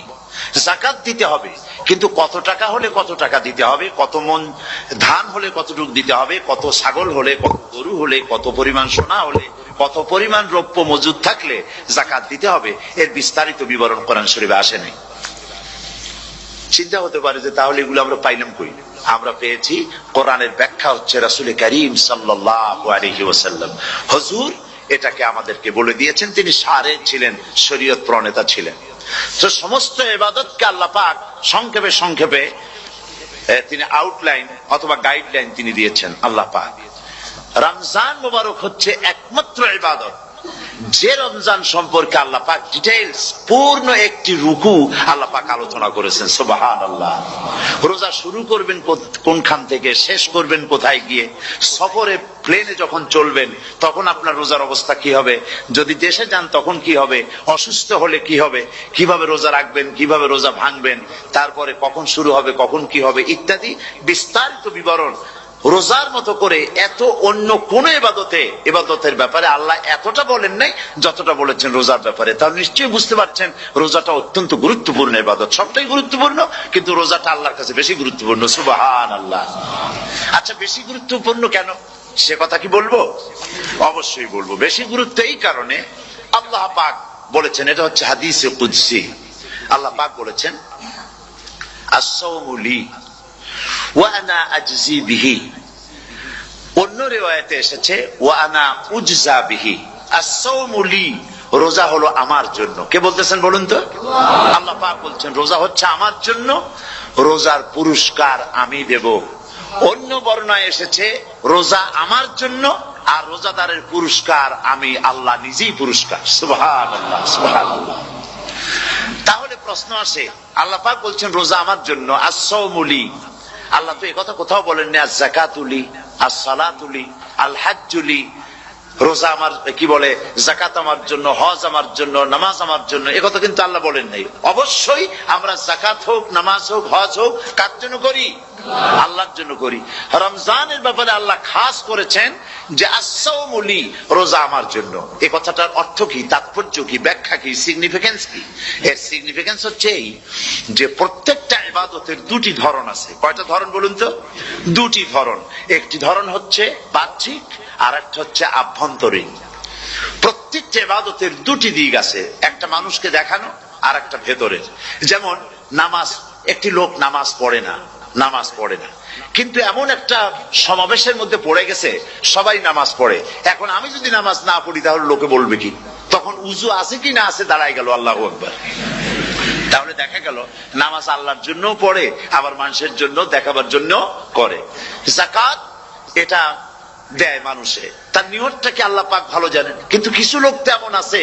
যাকাত দিতে হবে, কিন্তু কত টাকা হলে কত টাকা দিতে হবে, কত মন ধান হলে কতটুকু দিতে হবে, কত ছাগল হলে, কত গরু হলে, কত পরিমাণ সোনা হলে, কত পরিমাণ রৌপ্য মজুদ থাকলে যাকাত দিতে হবে, এর বিস্তারিত বিবরণ কোরআন শরীফে আসে নাই। চিন্তা হতে পারে যে তাহলে এগুলো আমরা পাইলাম কই? আমরা পেয়েছি কোরআনের ব্যাখ্যা হচ্ছে রাসূল করিম সাল্লাল্লাহু আলাইহি ওয়াসাল্লাম, হুজুর এটাকে আমাদেরকে বলে দিয়েছেন। তিনি সারে ছিলেন, শরীয়ত প্রণেতা ছিলেন। তো সমস্ত ইবাদতকে আল্লাহ পাক সংক্ষেপে সংক্ষেপে তিনি আউটলাইন অথবা গাইডলাইন তিনি দিয়েছেন আল্লাহ পাক। রমজান মুবারক হচ্ছে একমাত্র ইবাদত যে রমজান সম্পর্কে আল্লাহ পাক ডিটেইলস পূর্ণ একটি রুকু আল্লাহ পাক আলোচনা করেছেন। সুবহানাল্লাহ। রোজা শুরু করবেন কোনখান থেকে, শেষ করবেন কোথায় গিয়ে, সফরে প্লেনে যখন চলবেন তখন আপনার রোজার অবস্থা কি হবে, যদি দেশে যান তখন কি হবে, অসুস্থ হলে কি হবে, কিভাবে রোজা রাখবেন, কিভাবে রোজা ভাঙবেন, তারপরে কখন শুরু হবে, কখন কি হবে ইত্যাদি বিস্তারিত বিবরণ। রোজার মতো করে এত অন্য কোন ইবাদতের ব্যাপারে আল্লাহ এতটা বলেন নাই যতটা বলেছেন রোজার ব্যাপারে। তাহলে নিশ্চয়ই বুঝতে পারছেন রোজাটা অত্যন্ত গুরুত্বপূর্ণ ইবাদত। সবটাই গুরুত্বপূর্ণ, কিন্তু রোজাটা আল্লাহর কাছে বেশি গুরুত্বপূর্ণ। সুবহানাল্লাহ। আচ্ছা, বেশি গুরুত্বপূর্ণ কেন সে কথা কি বলবো? অবশ্যই বলবো। বেশি গুরুত্ব এই কারণে, আল্লাহ পাক বলেছেন, এটা হচ্ছে হাদিসে কুদসি। আল্লাহ পাক বলেছেন আস-সাওমু লি ওয়া আনা আজজি বিহি। অন্য রিওয়ায়াতে এসেছে ওয়া আনা উজজা বিহি। আস-সাওমু লি, রোজা হলো আমার জন্য। কে বলতেছেন বলুন তো? আল্লাহ পাক বলছেন রোজা হচ্ছে আমার জন্য, রোজার পুরস্কার আমি দেব। অন্য বর্ণনায় এসেছে রোজা আমার জন্য আর রোজাদারের পুরস্কার আমি আল্লাহ নিজেই পুরস্কার। সুবহানাল্লাহ, সুবহানাল্লাহ। তাহলে প্রশ্ন আসে, আল্লাহ পাক বলছেন রোজা আমার জন্য, আস-সাওমু লি। আল্লাহ তো একথা কোথাও বলেননি আজ-যাকাতু লি, আস-সালাতু লি, আল-হাজ্জু লি। রোজা আমার কি বলে, যাকাত আমার জন্য, হজ আমার জন্য, নামাজ আমার জন্য, একথা কিন্তু আল্লাহ বলেন নাই। অবশ্যই আমরা যাকাত হোক, নামাজ হোক, হজ হোক কার জন্য করি? আল্লাহর জন্য করি। রমজানের ব্যাপারে আল্লাহ খাস করেছেন যে আস-সাওমু লি, রোজা আমার জন্য। এই কথাটার অর্থ কি, তাৎপর্য কি, ব্যাখ্যা কি, সিগনিফিকেন্স কি? এর সিগনিফিকেন্স হচ্ছে এই যে প্রত্যেকটা ইবাদতের দুটি ধরন আছে। কয়টা ধরন বলুন তো? দুটি ধরন। একটি ধরন হচ্ছে বাহ্যিক, আর একটা হচ্ছে আভ্যন্তরীণ। প্রত্যেকটা ইবাদতের দুটি দিক আছে, একটা মানুষকে দেখানো আর একটা ভেতরের। যেমন নামাজ, একটি লোক নামাজ পড়ে না, কিন্তু এমন একটা সমাবেশের মধ্যে পড়ে গেছে সবাই নামাজ পড়ে। এখন আমি যদি নামাজ না পড়ি তাহলে লোকে বলবে কি? তখন উজু আছে কি না আছে দাঁড়ায় গেল আল্লাহু আকবার। তাহলে দেখা গেল নামাজ আল্লাহর জন্য পড়ে, আবার মানুষের জন্য দেখাবার জন্য করে। যাকাত, এটা দেয় মানুষে, তার নিয়তটা কি আল্লাহ পাক ভালো জানেন। কিন্তু কিছু লোক তেমন আছে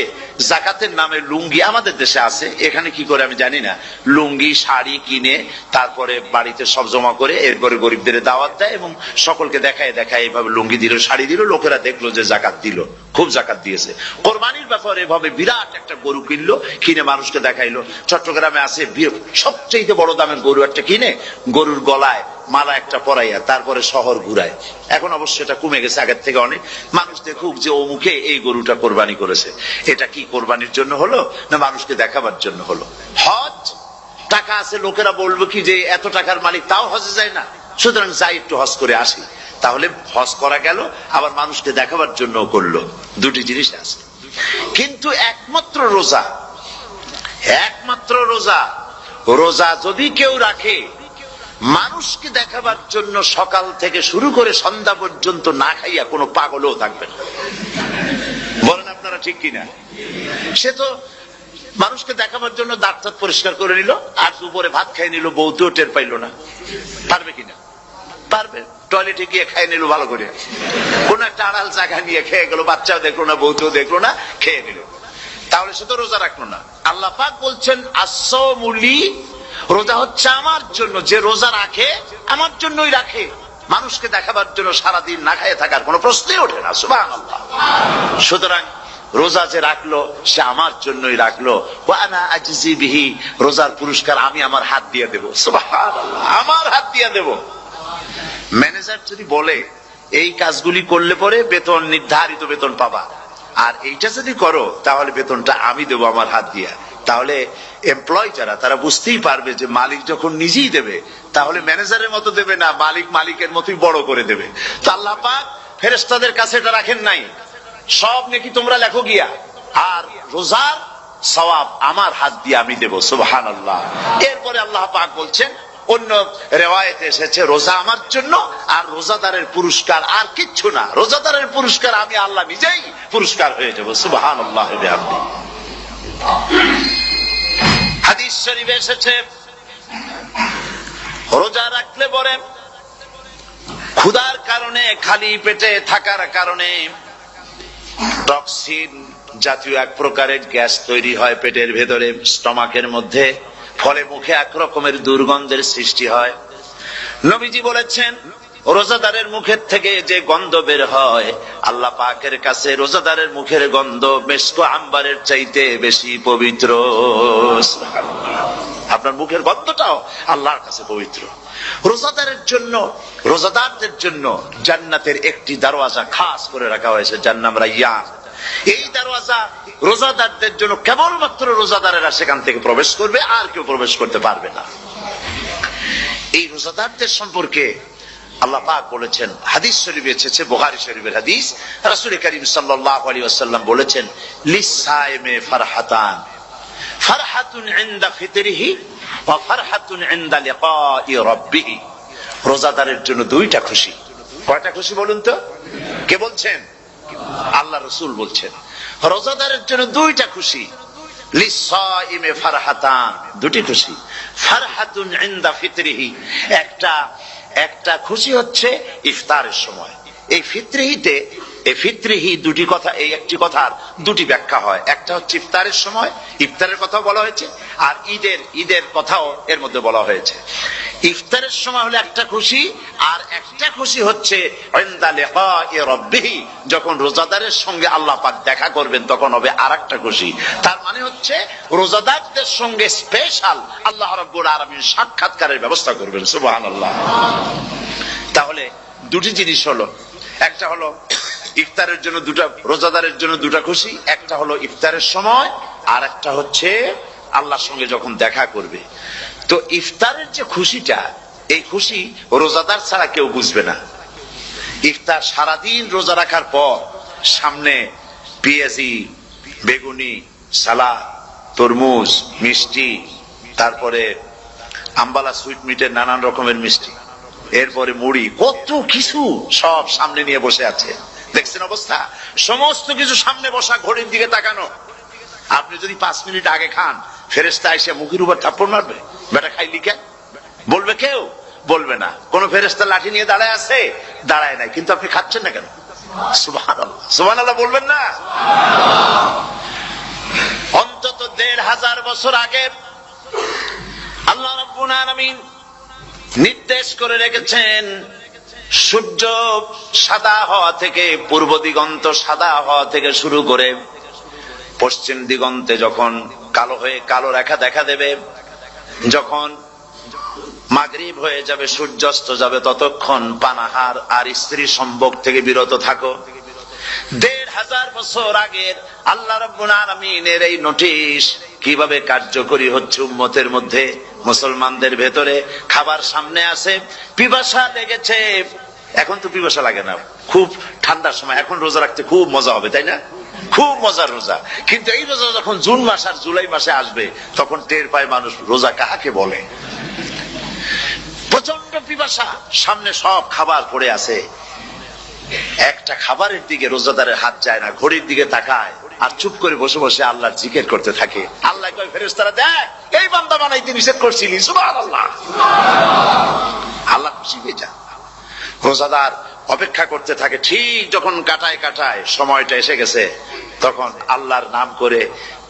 জাকাতের নামে লুঙ্গি, আমাদের দেশে আছে, এখানে কি করে আমি জানি না, লুঙ্গি শাড়ি কিনে তারপরে বাড়িতে সব জমা করে এরপরে গরিবদের দাওয়াত দেয় এবং সকলকে দেখায় দেখায় এইভাবে লুঙ্গি দিল শাড়ি দিল, লোকেরা দেখলো যে জাকাত দিল, খুব জাকাত দিয়েছে। কোরবানির ব্যাপারে এভাবে বিরাট একটা গরু কিনলো, কিনে মানুষকে দেখাইলো। চট্টগ্রামে আছে সবচেয়ে বড় দামের গরু একটা কিনে গরুর গলায় মালা একটা পরাইয়া তারপরে শহর ঘুরায়। এখন অবশ্য এটা কমে গেছে আগের থেকে অনেক। মানুষ দেখুক যে ও মুখে এই গরুটা কোরবানি করেছে। এটা কি কোরবানির জন্য হলো না মানুষকে দেখাবার জন্য হলো? হজ টাকা আছে, লোকেরা বলবো কি যে এত টাকার মালিক তাও হজে যায় না, সুতরাং যাই একটু হজ করে আসি। তাহলে হজ করা গেল, আবার মানুষকে দেখাবার জন্য করলো, দুটি জিনিস আছে। কিন্তু একমাত্র রোজা, একমাত্র রোজা, রোজা যদি কেউ রাখে মানুষকে দেখাবার জন্য সকাল থেকে শুরু করে সন্ধ্যা পর্যন্ত না খাইয়া কোনো পাগলও থাকবে না। বলেন আপনারা ঠিক কিনা? সে তো মানুষকে দেখাবার জন্য দাঁত টাত পরিষ্কার করে নিল আর দুপুরে ভাত খাই নিল, বউতেও টের পাইল না। পারবে কিনা? পারবে। টয়লেটে গিয়ে খাই নিল ভালো করে, কোন একটা আড়াল জায়গা নিয়ে খেয়ে গেল, বাচ্চাও দেখলো না বউতেও দেখলো না, খেয়ে নিল। তাহলে সে তো রোজা রাখলো না। আল্লাহ পাক বলছেন আসসামুলি, রোজা হচ্ছে আমার জন্য, যে রোজা রাখে আমার জন্যই রাখে, মানুষকে দেখাবার জন্য সারাদিন না খেয়ে থাকার কোনো প্রশ্নই ওঠে না। সুবহানাল্লাহ। সুতরাং রোজা যে রাখলো সে আমার জন্যই রাখলো। ওয়া আনা আজজি বিহি, রোজার পুরস্কার আমি আমার হাত দিয়ে দেব। সুবহানাল্লাহ, আমার হাত দিয়ে দেব। ম্যানেজার যদি বলে এই কাজগুলি করলে পরে বেতন, নির্ধারিত বেতন পাবা, আর এইটা যদি করো তাহলে বেতনটা আমি দেবো আমার হাত দিয়া, তাহলে এমপ্লয় যারা তারা বুঝতেই পারবে যে মালিক যখন নিজেই দেবে তাহলে ম্যানেজারের মতো দেবে না, মালিক মালিকের মতোই বড় করে দেবে। তো আল্লাহ পাক ফেরেশতাদের কাছে এটা রাখেন নাই, সব নাকি তোমরা লেখো গিয়া, আর রোজার সওয়াব আমার হাত দিয়ে আমি দেব। সুবহানাল্লাহ। এরপরে আল্লাহ পাক বলছেন, অন্য রিওয়ায়াতে এসেছে রোজা আমার জন্য, আর রোজাদারের পুরস্কার আর কিচ্ছু না, রোজাদারের পুরস্কার আমি আল্লাহ নিজেই পুরস্কার হয়ে যাব। সুবহানাল্লাহ। হাদিস শরীফে এসেছে রোজা রাখলে পরে ক্ষুধার কারণে, খালি পেটে থাকার কারণে টক্সিন জাতীয় এক প্রকারের গ্যাস তৈরি হয় পেটের ভেতরে, স্টমাকের মধ্যে, ফলে মুখে এক রকমের দুর্গন্ধের সৃষ্টি হয়। নবীজি বলেছেন রোজাদারের মুখের থেকে যে গন্ধ বের হয় আল্লাহ পাকের কাছে রোজাদারের মুখের গন্ধ মেশক আম্বারের চাইতে বেশি পবিত্র। আপনার মুখের গন্ধটাও আল্লাহর কাছে পবিত্র। রোজাদারের জন্য, রোজাদারদের জন্য জান্নাতের একটি দরওয়াজা খাস করে রাখা হয়েছে, যার নাম রায়্যান। এই দরওয়াজা রোজাদারদের জন্য, কেবলমাত্র রোজাদারেরা সেখান থেকে প্রবেশ করবে, আর কেউ প্রবেশ করতে পারবে না। এই রোজাদারদের সম্পর্কে আল্লাহ পাক বলেছেন, হাদিস শরীফে এসেছে, বুখারী শরীফের হাদিস, রাসূল করিম সাল্লাল্লাহু আলাইহি ওয়াসাল্লাম বলেছেন লিসাইমে ফারহাতান, ফারহাতুন ইনদা ফিতরিহি ওয়া ফারহাতুন ইনদা লিকাই রাব্বিহি। রোজাদারের জন্য দুইটা খুশি। কয়টা খুশি বলুন তো? কে বলছেন? আল্লাহ রাসূল বলছেন রোজাদারের জন্য দুইটা খুশি। লিসাইমে ফারহাতান, দুটি খুশি। ফারহাতুন ইনদা ফিতরিহি, একটা খুশি হচ্ছে ইফতারের সময়। এই ফিতরিহিতে, এই ফিতরিহি দুটি কথা, এই একটি কথার দুটি ব্যাখ্যা হয়। একটা হচ্ছে ইফতারের সময়, ইফতারের কথা বলা হয়েছে, আর ঈদের কথাও এর মধ্যে বলা হয়েছে। ইফতারের সময় হলে একটা খুশি, আর একটা খুশি হচ্ছে ইনদা লিকাই রাব্বিহি, যখন রোজাদারের সঙ্গে আল্লাহ পাক দেখা করবেন তখন হবে আরেকটা খুশি। তার মানে হচ্ছে রোজাদারদের সঙ্গে স্পেশাল আল্লাহ রাব্বুল আলামিন সাক্ষাৎকারের ব্যবস্থা করবেন। সুবহানাল্লাহ। তাহলে দুটি জিনিস হলো, একটা হলো ইফতারের জন্য দুটা, রোজাদারের জন্য দুটা খুশি, একটা হলো ইফতারের সময়, আর একটা হচ্ছে আল্লাহর সঙ্গে যখন দেখা করবে। তো ইফতারের যে খুশিটা, এই খুশি রোজাদার ছাড়া কেউ বুঝবে না। ইফতার সারাদিন রোজা রাখার পর সামনে পেঁয়াজি, বেগুনি, সালাদ, তরমুজ, মিষ্টি, তারপরে আম্বালা সুইট মিটের নানান রকমের মিষ্টি, এরপরে মুড়ি, কত কিছু সব সামনে নিয়ে বসে আছে। দেখছেন অবস্থা? সমস্ত কিছু সামনে বসা, ঘড়ির দিকে তাকানো। আপনি যদি 5 মিনিট আগে খান, ফেরেশতা এসে মুখের উপর থাপ্পড় মারবে, বেটা খাইলি কেন? বলবে কেউ? বলবে না। কোন ফেরেশতা লাঠি নিয়ে দাঁড়ায় আছে? দাঁড়ায় নাই, কিন্তু আপনি খাচ্ছেন না কেন? সুবহানাল্লাহ, সুবহানাল্লাহ বলবেন না? অন্তত ১৫০০ বছর আগে আল্লাহ রাব্বুল আলামিন নির্দেশ করে রেখেছেন, সূর্য সাদা হওয়া থেকে, পূর্ব দিগন্ত সাদা হওয়া থেকে শুরু করে পশ্চিম দিগন্তে যখন কালো হয়ে কালো রেখা দেখা দেবে, যখন মাগরিব হয়ে যাবে, সূর্যাস্ত যাবে, ততক্ষণ পানাহার আর স্ত্রী সম্ভোগ থেকে বিরত থাকো। ১৫০০ বছর আগের আল্লাহ রাব্বুল আলামিনের এই নোটিশ কিভাবে কার্যকরী হচ্ছে উম্মতের মধ্যে, মুসলমানদের ভেতরে। খাবার সামনে আছে, পিপাসা লেগেছে, এখন তো পিপাসা লাগে না, খুব ঠান্ডার সময়, এখন রোজা রাখতে খুব মজা হবে, তাই না? খুব মজার রোজা। কিন্তু এই রোজা যখন জুন মাস আর জুলাই মাসে আসবে, তখন টের পায় মানুষ রোজা কাকে বলে। প্রচন্ড পিপাসা, সামনে সব খাবার পড়ে আছে, একটা খাবারের দিকে রোজাদারের হাত যায় না, ঘড়ির দিকে তাকায় আর চুপ করে বসে বসে আল্লাহর জিকির করতে থাকে। আল্লাহ কয়, ফেরেশতারা দেখ, এই বান্দা বানাইতে নিষেধ করছিলি, সুবহানাল্লাহ। আল্লাহ খুশি হয়ে যায়। রোজাদার অপেক্ষা করতে থাকে, ঠিক যখন কাটায় কাটায় সময়টা এসে গেছে, তখন আল্লাহর নাম করে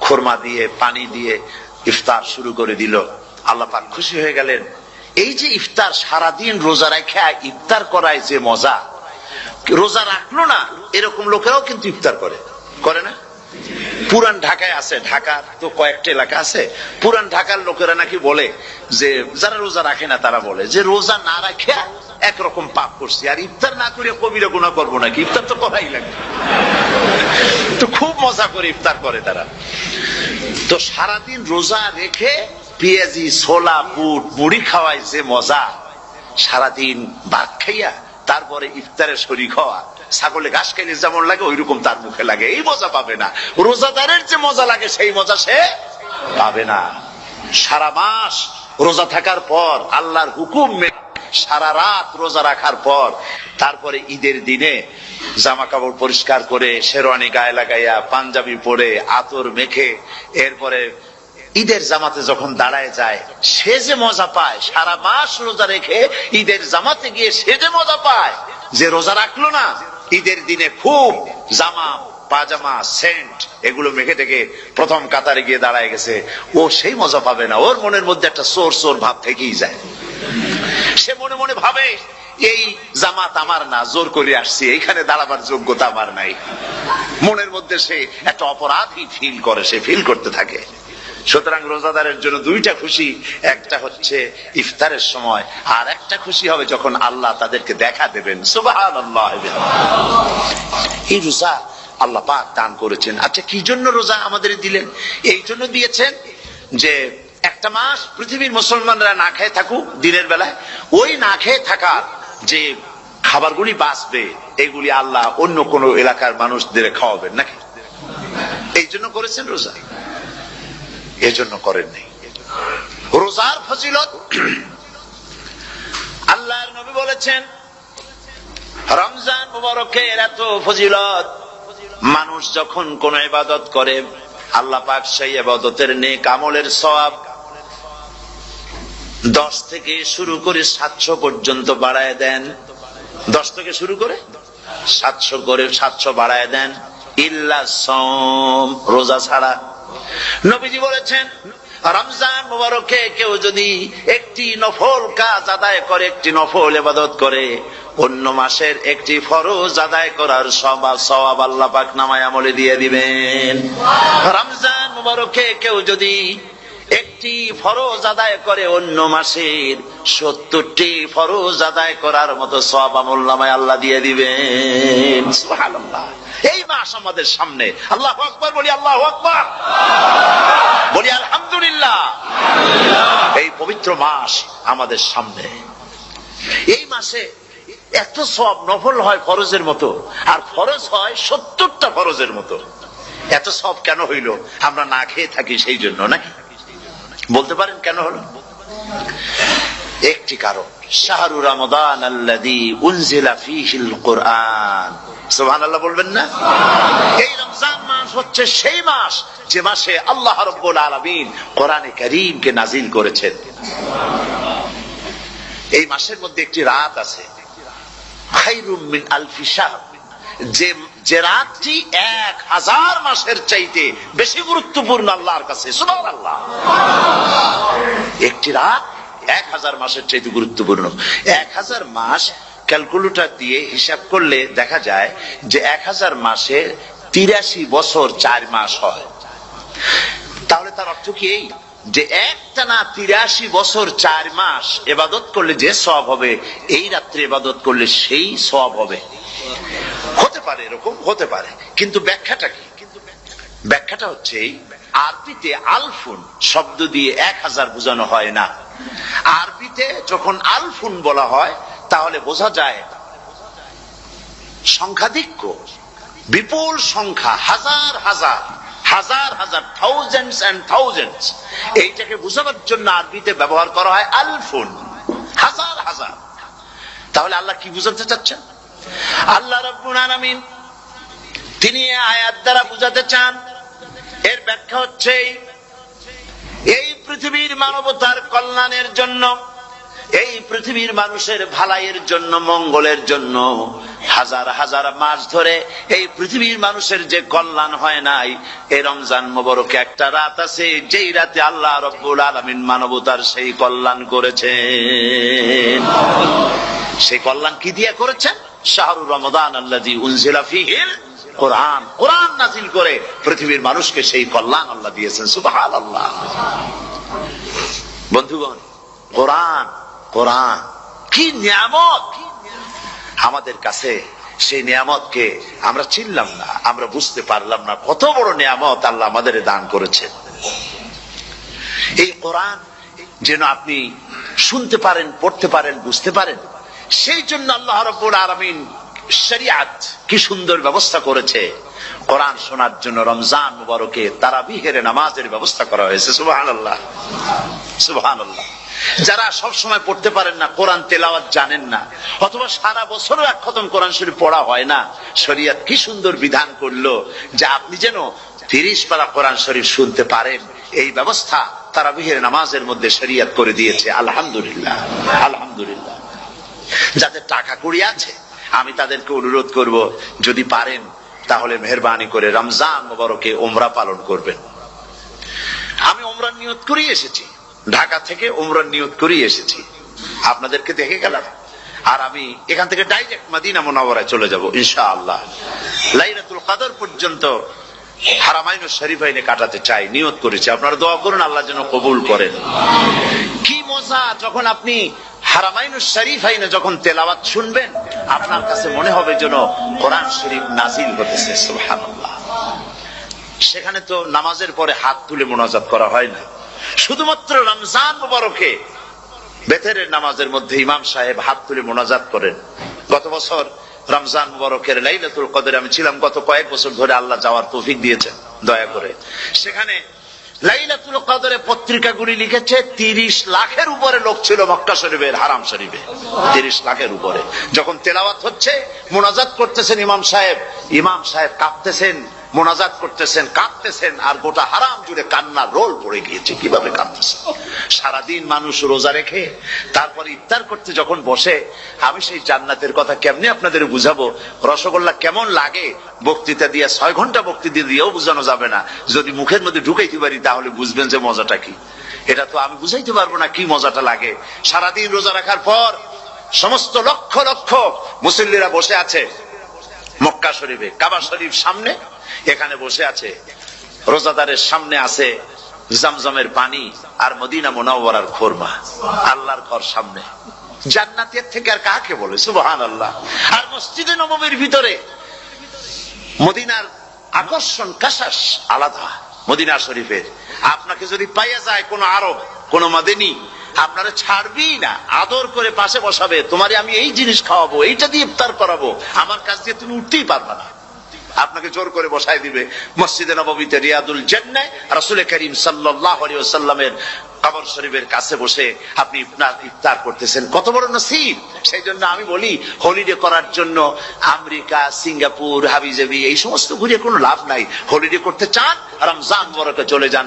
খুরমা দিয়ে পানি দিয়ে ইফতার শুরু করে দিল। আল্লাহ পাক খুশি হয়ে গেলেন। এই যে ইফতার, সারাদিন রোজা রেখে ইফতার করায় যে মজা, রোজা রাখলো না এরকম লোকেরাও কিন্তু ইফতার করে, করে না? পুরান ঢাকায় আছে, ঢাকার তো কয়েকটা এলাকা আছে, পুরান ঢাকার লোকেরা নাকি বলে যে, যারা রোজা রাখে না তারা বলে যে, রোজা না রাখে একরকম পাপ করছি, আর ইফতার না করে কবিরা গুনাহ করবো নাকি, ইফতার তো করাই লাগে। তো খুব মজা করে ইফতার করে তারা। তো সারাদিন রোজা রেখে পেঁয়াজি, ছোলা, বুট, মুড়ি খাওয়ায় যে মজা, সারাদিন ভাত খাইয়া তারপরে ইফতারের শরীক হওয়া, ছাগলে ঘাস খাইলে যেমন লাগে ওইরকম তার মুখে লাগে, এই মজা পাবে না। রোজাদারের যে মজা লাগে সেই মজা সে পাবে না। সারা মাস রোজা থাকার পর, আল্লাহর হুকুম মেনে সারা রাত রোজা রাখার পর, তারপরে ঈদের দিনে জামা কাপড় পরিষ্কার করে, শেরওয়ানি গায়ে লাগাইয়া, পাঞ্জাবি পরে, আতর মেখে, এরপরে ঈদের জামাতে যখন দাঁড়ায় যায়, সে যে মজা পায়, সারা মাস রোজা রেখে ঈদের জামাতে গিয়ে সে যে মজা পায়, যে রোজা রাখলো না, ঈদের দিনে খুব জামা, পাজামা, সেন্ট এগুলো মেখে টেকে প্রথম কাতারে গিয়ে দাঁড়ায় গেছে, ও সেই মজা পাবে না। ওর মনের মধ্যে একটা চোর চোর ভাব থেকেই যায়। সে মনে মনে ভাবে, এই জামাত আমার না, জোর করে আসছি, এইখানে দাঁড়াবার যোগ্যতা আমার নাই। মনের মধ্যে সে একটা অপরাধী ফিল করে, সে ফিল করতে থাকে। সুতরাং রোজাদারের জন্য দুইটা খুশি, একটা হচ্ছে ইফতারের সময়, আর একটা খুশি হবে যখন আল্লাহ তাদেরকে দেখা দেবেন। সুবহানাল্লাহ। এই রোজা আল্লাহ পাক দান করেছেন। আচ্ছা, কি জন্য রোজা আমাদের দিলেন? এই জন্য দিয়েছেন যে একটা মাস পৃথিবীর মুসলমানরা না খেয়ে থাকুক দিনের বেলায়, ওই না খেয়ে থাকার যে খাবারগুলি বাঁচবে, এগুলি আল্লাহ অন্য কোন এলাকার মানুষদের খাওয়াবেন নাকি? এই জন্য করেছেন রোজা, এজন্য করেন নাই। রোজার ফজিলত আল্লাহর নবী বলেছেন, রমজান মুবারকের এত ফজিলত, মানুষ যখন কোন ইবাদত করে, আল্লাহ পাক সেই ইবাদতের নেক আমলের সওয়াব 10 থেকে শুরু করে 700 পর্যন্ত বাড়ায় দেন। 10 থেকে শুরু করে 700 করে 700 বাড়ায় দেন, ইল্লা সাওম, রোজা ছাড়া। নবীজি বলেছেন, রমজান মুবারকে কেউ যদি একটি নফল কাজ আদায় করে, একটি নফল ইবাদত করে, অন্য মাসের একটি ফরজ আদায় করার সওয়াব আল্লাহ পাক নামায় আমলে দিয়ে দিবেন। রমজান মুবারকে কেউ যদি একটি ফরজ আদায় করে, অন্য মাসের 70টি ফরজ আদায় করার মতো সওয়াব আমল নামায় আল্লাহ দিয়ে দিবেন। সুবহানাল্লাহ। এই মাস আমাদের সামনে, আল্লাহু আকবার বলি, আল্লাহু আকবার বলি, আলহামদুলিল্লাহ। এই পবিত্র মাস আমাদের সামনে, এই মাসে এত সওয়াব, নফল হয় ফরজের মতো, আর ফরজ হয় 70টা ফরজের মতো। এত সওয়াব কেন হইল? আমরা না খেয়ে থাকি সেই জন্য নাকি? বলতে পারেন কেন হলো? একটি কারণ, শাহরু রমাদান আল্লাযী উনজিলা ফীহিল কুরআন। সুবহানাল্লাহ বলবেন না? এই রমজান মাস হচ্ছে সেই মাস যে মাসে আল্লাহ রাব্বুল আলামিন কোরআনে কারীমকে নাযিল করেছেন। এই মাসের মধ্যে একটি রাত আছে খায়রুম মিন আলফি শাহর, যে রাতটি 1000 মাসের চাইতে বেশি গুরুত্বপূর্ণ আল্লাহর কাছে। সুবহানাল্লাহ, একটি রাত 1000 মাসের চাইতে গুরুত্বপূর্ণ। 1000 মাস ক্যালকুলেটর দিয়ে হিসাব করলে দেখা যায় যে 1000 মাসে 83 বছর 4 মাস হয়। তাহলে তার অর্থ কি এই যে একটানা 83 বছর 4 মাস ইবাদত করলে যে সওয়াব হবে, এই রাত্রে ইবাদত করলে সেই সওয়াব হবে? হতে পারে, এরকম হতে পারে, কিন্তু ব্যাখ্যাটা কি? ব্যাখ্যাটা হচ্ছে আরবিতে আলফুন শব্দ দিয়ে 1000 বোঝানো হয় না। আরবিতে যখন আলফুন বলা হয় তাহলে বোঝা যায় সংখ্যাধিক্য, বিপুল সংখ্যা, হাজার হাজার হাজার হাজার, থাউজেন্ডস এন্ড থাউজেন্ডস। এইটাকে বোঝাবার জন্য আরবিতে ব্যবহার করা হয় আলফুন, হাজার হাজার। তাহলে আল্লাহ কি বুঝাতে চাচ্ছেন? আল্লাহ রাব্বুল আলামিন তিনি আয়াত দ্বারা বুঝাতে চান, এর ব্যাখ্যা হচ্ছে এই পৃথিবীর মানবতার কল্যাণের জন্য, এই পৃথিবীর মানুষের ভালাইয়ের জন্য, মঙ্গলের জন্য হাজার হাজার মাস ধরে এই পৃথিবীর মানুষের যে কল্যাণ হয় নাই, এই রমজান মোবারকে একটা রাত আছে যেই রাতে আল্লাহ রাব্বুল আলামিন মানবতার সেই কল্যাণ করেছেন। সেই কল্যাণ কি দিয়ে করেছেন? শাহরুর রমাদান আল্লাযী উনজিলা ফীহিল কোরআন, কোরআন নাজিল করে পৃথিবীর মানুষকে সেই কল্যাণ আল্লাহ দিয়েছেন। সুবহানাল্লাহ। বন্ধুগণ, কোরআন, কোরআন কি নিয়ামত আমাদের কাছে! সেই নিয়ামতকে আমরা চিনলাম না, আমরা বুঝতে পারলাম না কত বড় নিয়ামত আল্লাহ আমাদের দান করেছেন। এই কোরআন যেন আপনি শুনতে পারেন, পড়তে পারেন, বুঝতে পারেন, সেই জন্য আল্লাহ রাব্বুল আলামিন শরিয়াত কি সুন্দর ব্যবস্থা করেছে। কোরআন শোনার জন্য রমজান মুবারকে তারাবিহের নামাজের ব্যবস্থা করা হয়েছে। সুবহানাল্লাহ, সুবহানাল্লাহ। যারা সব সময় পড়তে পারেন না, কোরআন তেলাওয়াত জানেন না, অথবা সারা বছরও এক খতম কোরআন শরীফ পড়া হয় না, শরিয়ত কি সুন্দর বিধান করলো যে আপনি যেন 30 পারা কোরআন শরীফ শুনতে পারেন। এই ব্যবস্থা তারাবিহের নামাজের মধ্যে শরিয়ত করে দিয়েছে। আলহামদুলিল্লাহ, আলহামদুলিল্লাহ। যাদের টাকা কড়ি আছে আমি তাদেরকে অনুরোধ করব, যদি পারেন তাহলে মেহেরবানি করে রমজান মুবারকে উমরা পালন করবেন। আমি উমরার নিয়ত করেই এসেছি, ঢাকা থেকে উমরার নিয়ত করেই এসেছি, আপনাদেরকে দেখে গেলাম। আর আমি এখান থেকে ডাইরেক্ট মদিনা মুনাওয়ারায় চলে যাব ইনশাআল্লাহ। লাইলাতুল কদর পর্যন্ত হারামাইনুশ শরীফাইনে কাটাতে চাই, নিয়ত করেছি। আপনারা দোয়া করুন আল্লাহ যেন কবুল করেন। কি মজা যখন আপনি হারামাইনুশ শরীফাইনে যখন তেলাওয়াত শুনবেন, আপনার কাছে মনে হবে যেন কোরআন শরীফ নাজিল হতেছে। সুবহানাল্লাহ। সেখানে তো নামাজের পরে হাত তুলে মোনাজাত করা হয় না, শুধুমাত্র রমজান মুবারকে বেতেরের নামাজের মধ্যে ইমাম সাহেব হাত তুলে মোনাজাত করেন। গত বছর রমজান মুবারকের লাইলাতুল কদরে আমি ছিলাম, গত কয়েক বছর ধরে আল্লাহ যাওয়ার তৌফিক দিয়েছেন দয়া করে। সেখানে লাইলাতুল কদরে পত্রিকাগুলি লিখেছে 30 লাখের উপরে লোক ছিল মক্কা শরীফের, হারাম শরীফে 30 লাখের উপরে। যখন তেলাওয়াত হচ্ছে, মোনাজাত করতেছেন ইমাম সাহেব কাঁপতেছেন, মোনাজাত করতেছেন, কাঁদতেছেন, আর গোটা হারাম জুড়ে কান্নার রোল পড়ে গিয়েছে। কিভাবে কাঁদতেছে! সারাদিন মানুষ রোজা রেখে তারপরে ইফতার করতে যখন বসে, আমি সেই জান্নাতের কথা কেমনে আপনাদের বুঝাবো? রসগোল্লা কেমন লাগে বক্তৃতা দিয়ে 6 ঘন্টা বক্তৃতা দিয়েও বুঝানো যাবে না। যদি মুখের মধ্যে ঢুকাইতে পারি তাহলে বুঝবেন যে মজাটা কি। এটা তো আমি বুঝাইতে পারবো না কি মজাটা লাগে। সারাদিন রোজা রাখার পর সমস্ত লক্ষ লক্ষ মুসল্লিরা বসে আছে মক্কা শরীফে, কাবা শরীফ সামনে, এখানে বসে আছে। রোজাদারের সামনে আছে জমজমের পানি আর মদিনা মুনাওয়ারার খোরমা। আল্লাহর ঘর সামনে, জান্নাতের থেকে আর কাকে বলে! সুবহানাল্লাহ। আর মসজিদে নববীর ভিতরে মদিনার আকর্ষণ কাশাস আলাদা। মদিনা শরীফের আপনাকে যদি পাইয়া যায় কোন আরব, কোন মাদানী, আপনারা ছাড়বি না, আদর করে পাশে বসাবে, তোমারে আমি এই জিনিস খাওয়াবো, এইটা দিয়ে ইফতার করাবো, আমার কাছ দিয়ে তুমি উঠতেই পারবে না, আপনাকে জোর করে বসায় দিবে। মসজিদে নববীতে রিয়াদুল জান্নাহ রাসূল করিম সাল্লাল্লাহু আলাইহি ওয়াসাল্লামের কবর শরীফের কাছে বসে আপনি ইফতার করতেছেন, কত বড় নসিব! সেই জন্য আমি বলি, হলিডে করার জন্য আমেরিকা, সিঙ্গাপুর, হাবিজাবি এই সমস্ত ঘুরে কোনো লাভ নাই। হলিডে করতে চান, রমজান মুবারকে চলে যান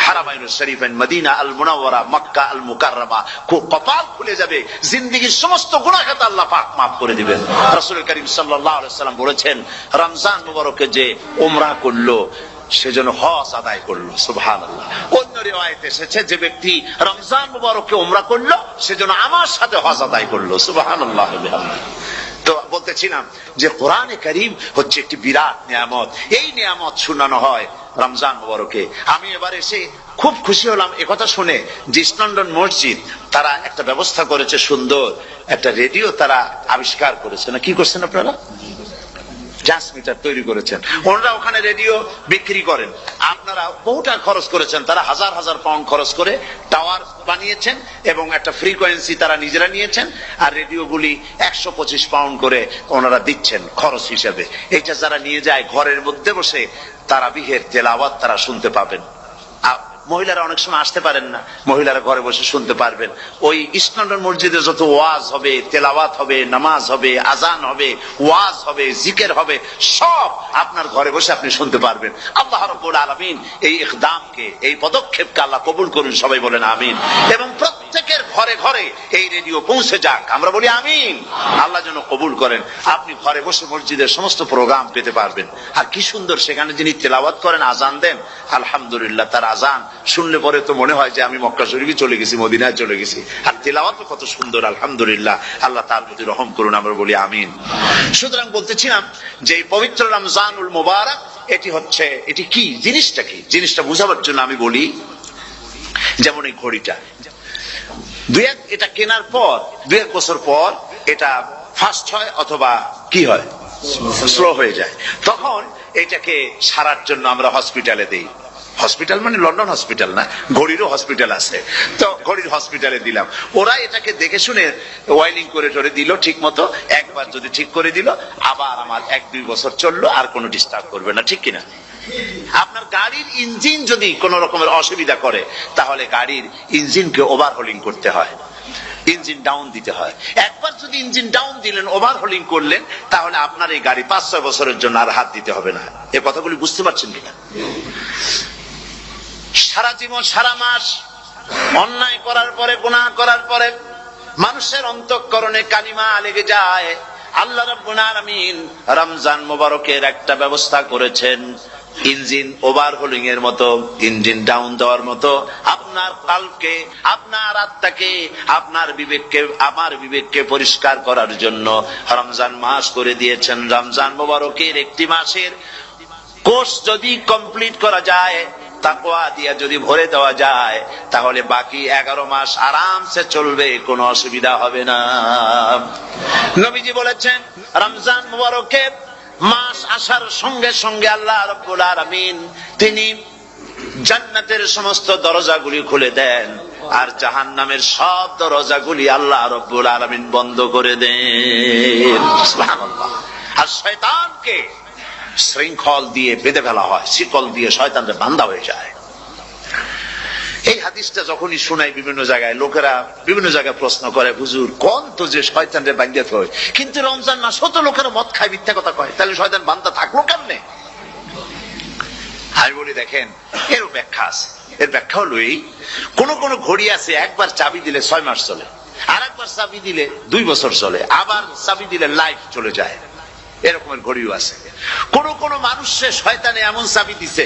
হারামাইন শরীফাইন, মদিনা আল মুনাওয়ারা, মক্কা আল মুকাররমা, কপাল খুলে যাবে, জিন্দেগীর সমস্ত গুনাহ খাতা আল্লাহ পাক মাফ করে দিবেন। রাসূল করিম সাল্লাল্লাহু আলাইহি ওয়াসাল্লাম বলেছেন, রমজান মুবারকে যে উমরা করলো সেজন্য হজ আদায় করলো। সুবহানাল্লাহ। অন্য রিওয়ায়াতে এসেছে, যে ব্যক্তি রমজান মুবারকে উমরা করলো সেজন্য আমার সাথে হজ আদায় করলো। সুবহানাল্লাহ। তো বলতেছিলাম যে কোরআনে কারীম হচ্ছে একটি বিরাট নিয়ামত। এই নিয়ামত শোনানো হয় রমজান মুবারকে। আমি এবার এসে খুব খুশি হলাম একথা শুনে যে ইস্ট লন্ডন মসজিদ তারা একটা ব্যবস্থা করেছে, সুন্দর একটা রেডিও তারা আবিষ্কার করেছে। না কি করছেন আপনারা? ট্রান্সমিটার তৈরি করেছেন। ওনারা ওখানে রেডিও বিক্রি করেন। আপনারা বহুটা খরচ করেছেন, তারা হাজার হাজার পাউন্ড খরচ করে টাওয়ার বানিয়েছেন এবং একটা ফ্রিকোয়েন্সি তারা নিজেরা নিয়েছেন, আর রেডিওগুলি 125 পাউন্ড করে ওনারা দিচ্ছেন খরচ হিসেবে। এটা যারা নিয়ে যায় ঘরের মধ্যে বসে তারাবিহের তেলাওয়াত তারা শুনতে পাবেন। মহিলারা অনেক সময় আসতে পারেন না, মহিলারা ঘরে বসে শুনতে পারবেন। ওই ইস্ট লন্ডন মসজিদে যত ওয়াজ হবে, তেলাওয়াত হবে, নামাজ হবে, আজান হবে, ওয়াজ হবে, জিকির হবে, সব আপনার ঘরে বসে আপনি শুনতে পারবেন। আল্লাহ রাব্বুল আলামিন এই ইকদামকে, এই পদক্ষেপকে আল্লাহ কবুল করুন, সবাই বলেন আমিন। এবং প্রত্যেকের ঘরে ঘরে এই রেডিও পৌঁছে যাক, আমরা বলি আমিন। আল্লাহ যেন কবুল করেন। আপনি ঘরে বসে মসজিদের সমস্ত প্রোগ্রাম পেতে পারবেন। আর কি সুন্দর সেখানে যিনি তেলাওয়াত করেন, আজান দেন, আলহামদুলিল্লাহ, তার আজান শুনলে পরে তো মনে হয় যে আমি মক্কা শরীফে চলে গেছি, মদিনায় চলে গেছি। আর তেলাওয়াত কত সুন্দর, আলহামদুলিল্লাহ। আল্লাহ তার প্রতি রহম করুন, আমরা বলি আমিন। সুতরাং বলতেছিলাম যে এই পবিত্র রমজানুল মুবারক এটি কি জিনিসটা, কি জিনিসটা বোঝাবার জন্য আমি বলি, যেমন এই ঘড়িটা এটা কেনার পর 2-1 বছর পর এটা ফাস্ট হয় অথবা কি হয়, স্লো হয়ে যায়। তখন এটাকে সারার জন্য আমরা হসপিটালে দেই। হসপিটাল মানে লন্ডন হসপিটাল না, ঘড়িরও হসপিটাল আছে। তো ঘড়ির হসপিটালে দিলাম, ওরা এটাকে দেখে শুনে ওয়াইলিং করে টরে দিল ঠিক মতো। একবার যদি ঠিক করে দিল, আবার আমার 1-2 বছর চললো, আর কোনো ডিস্টার্ব করবে না, ঠিক কিনা? আপনার গাড়ির ইঞ্জিন যদি কোন রকমের অসুবিধা করে, তাহলে গাড়ির ইঞ্জিনকে ওভারহোলিং করতে হয়, ইঞ্জিন ডাউন দিতে হয়। একবার যদি ইঞ্জিন ডাউন দিলেন, ওভারহোলিং করলেন, তাহলে আপনার এই গাড়ি 5-6 বছরের জন্য আর হাত দিতে হবে না। এই কথাগুলি বুঝতে পারছেন কিনা? সারা জীবন, সারা মাস অন্যায় করার পরে, গুনাহ করার পরে মানুষের অন্তঃকরণে কালিমা লেগে যায়। আল্লাহ রাব্বুল আলামিন রমজান মুবারকের একটা ব্যবস্থা করেছেন, ইঞ্জিন ওভারহোলিং এর মতো, ইঞ্জিন ডাউন দেওয়ার মতো। আপনার কালকে, আপনার আত্মাকে, আপনার বিবেককে, আমার বিবেককে পরিষ্কার করার জন্য রমজান মাস করে দিয়েছেন। রমজান মুবারকের একটি মাসের কোর্স যদি কমপ্লিট করা যায়, তাকওয়া দিয়া যদি ভরে দেওয়া যায়, তাহলে বাকি 11 মাস আরামসে চলবে, কোনো অসুবিধা হবে না। নবীজি বলেছেন, রমজান মুবারকে মাস আসার সঙ্গে সঙ্গে আল্লাহ রাব্বুল আলামিন তিনি জান্নাতের সমস্ত দরজাগুলি খুলে দেন, আর জাহান্নামের সব দরজাগুলি আল্লাহ রাব্বুল আলামিন বন্ধ করে দেন। সুবহানাল্লাহ। আর শয়তানকে শৃঙ্খল দিয়ে বেঁধে ফেলা হয়, শিকল দিয়ে শয়তানদের বান্ধা হয়ে যায়। এই হাদিসটা যখনই শোনাই বিভিন্ন জায়গায়, লোকেরা বিভিন্ন জায়গায় প্রশ্ন করে, হুজুর কোন তো যে শয়তানরে বান্ধিতে হয়, কিন্তু রমজান মাস তো লোকেরা মদ খায়, মিথ্যা কথা কয়, তাহলে শয়তান বান্ধা থাকলো কেমনে? আমি বলি, দেখেন, এর ব্যাখ্যা আছে। এর ব্যাখ্যা হলো এই, কোন কোন ঘড়ি আছে একবার চাবি দিলে 6 মাস চলে, আর একবার চাবি দিলে 2 বছর চলে, আবার চাবি দিলে লাইফ চলে যায়। এরকমের ঘড়িও আছে। কোন কোন মানুষের শয়তানে এমন চাবি দিছে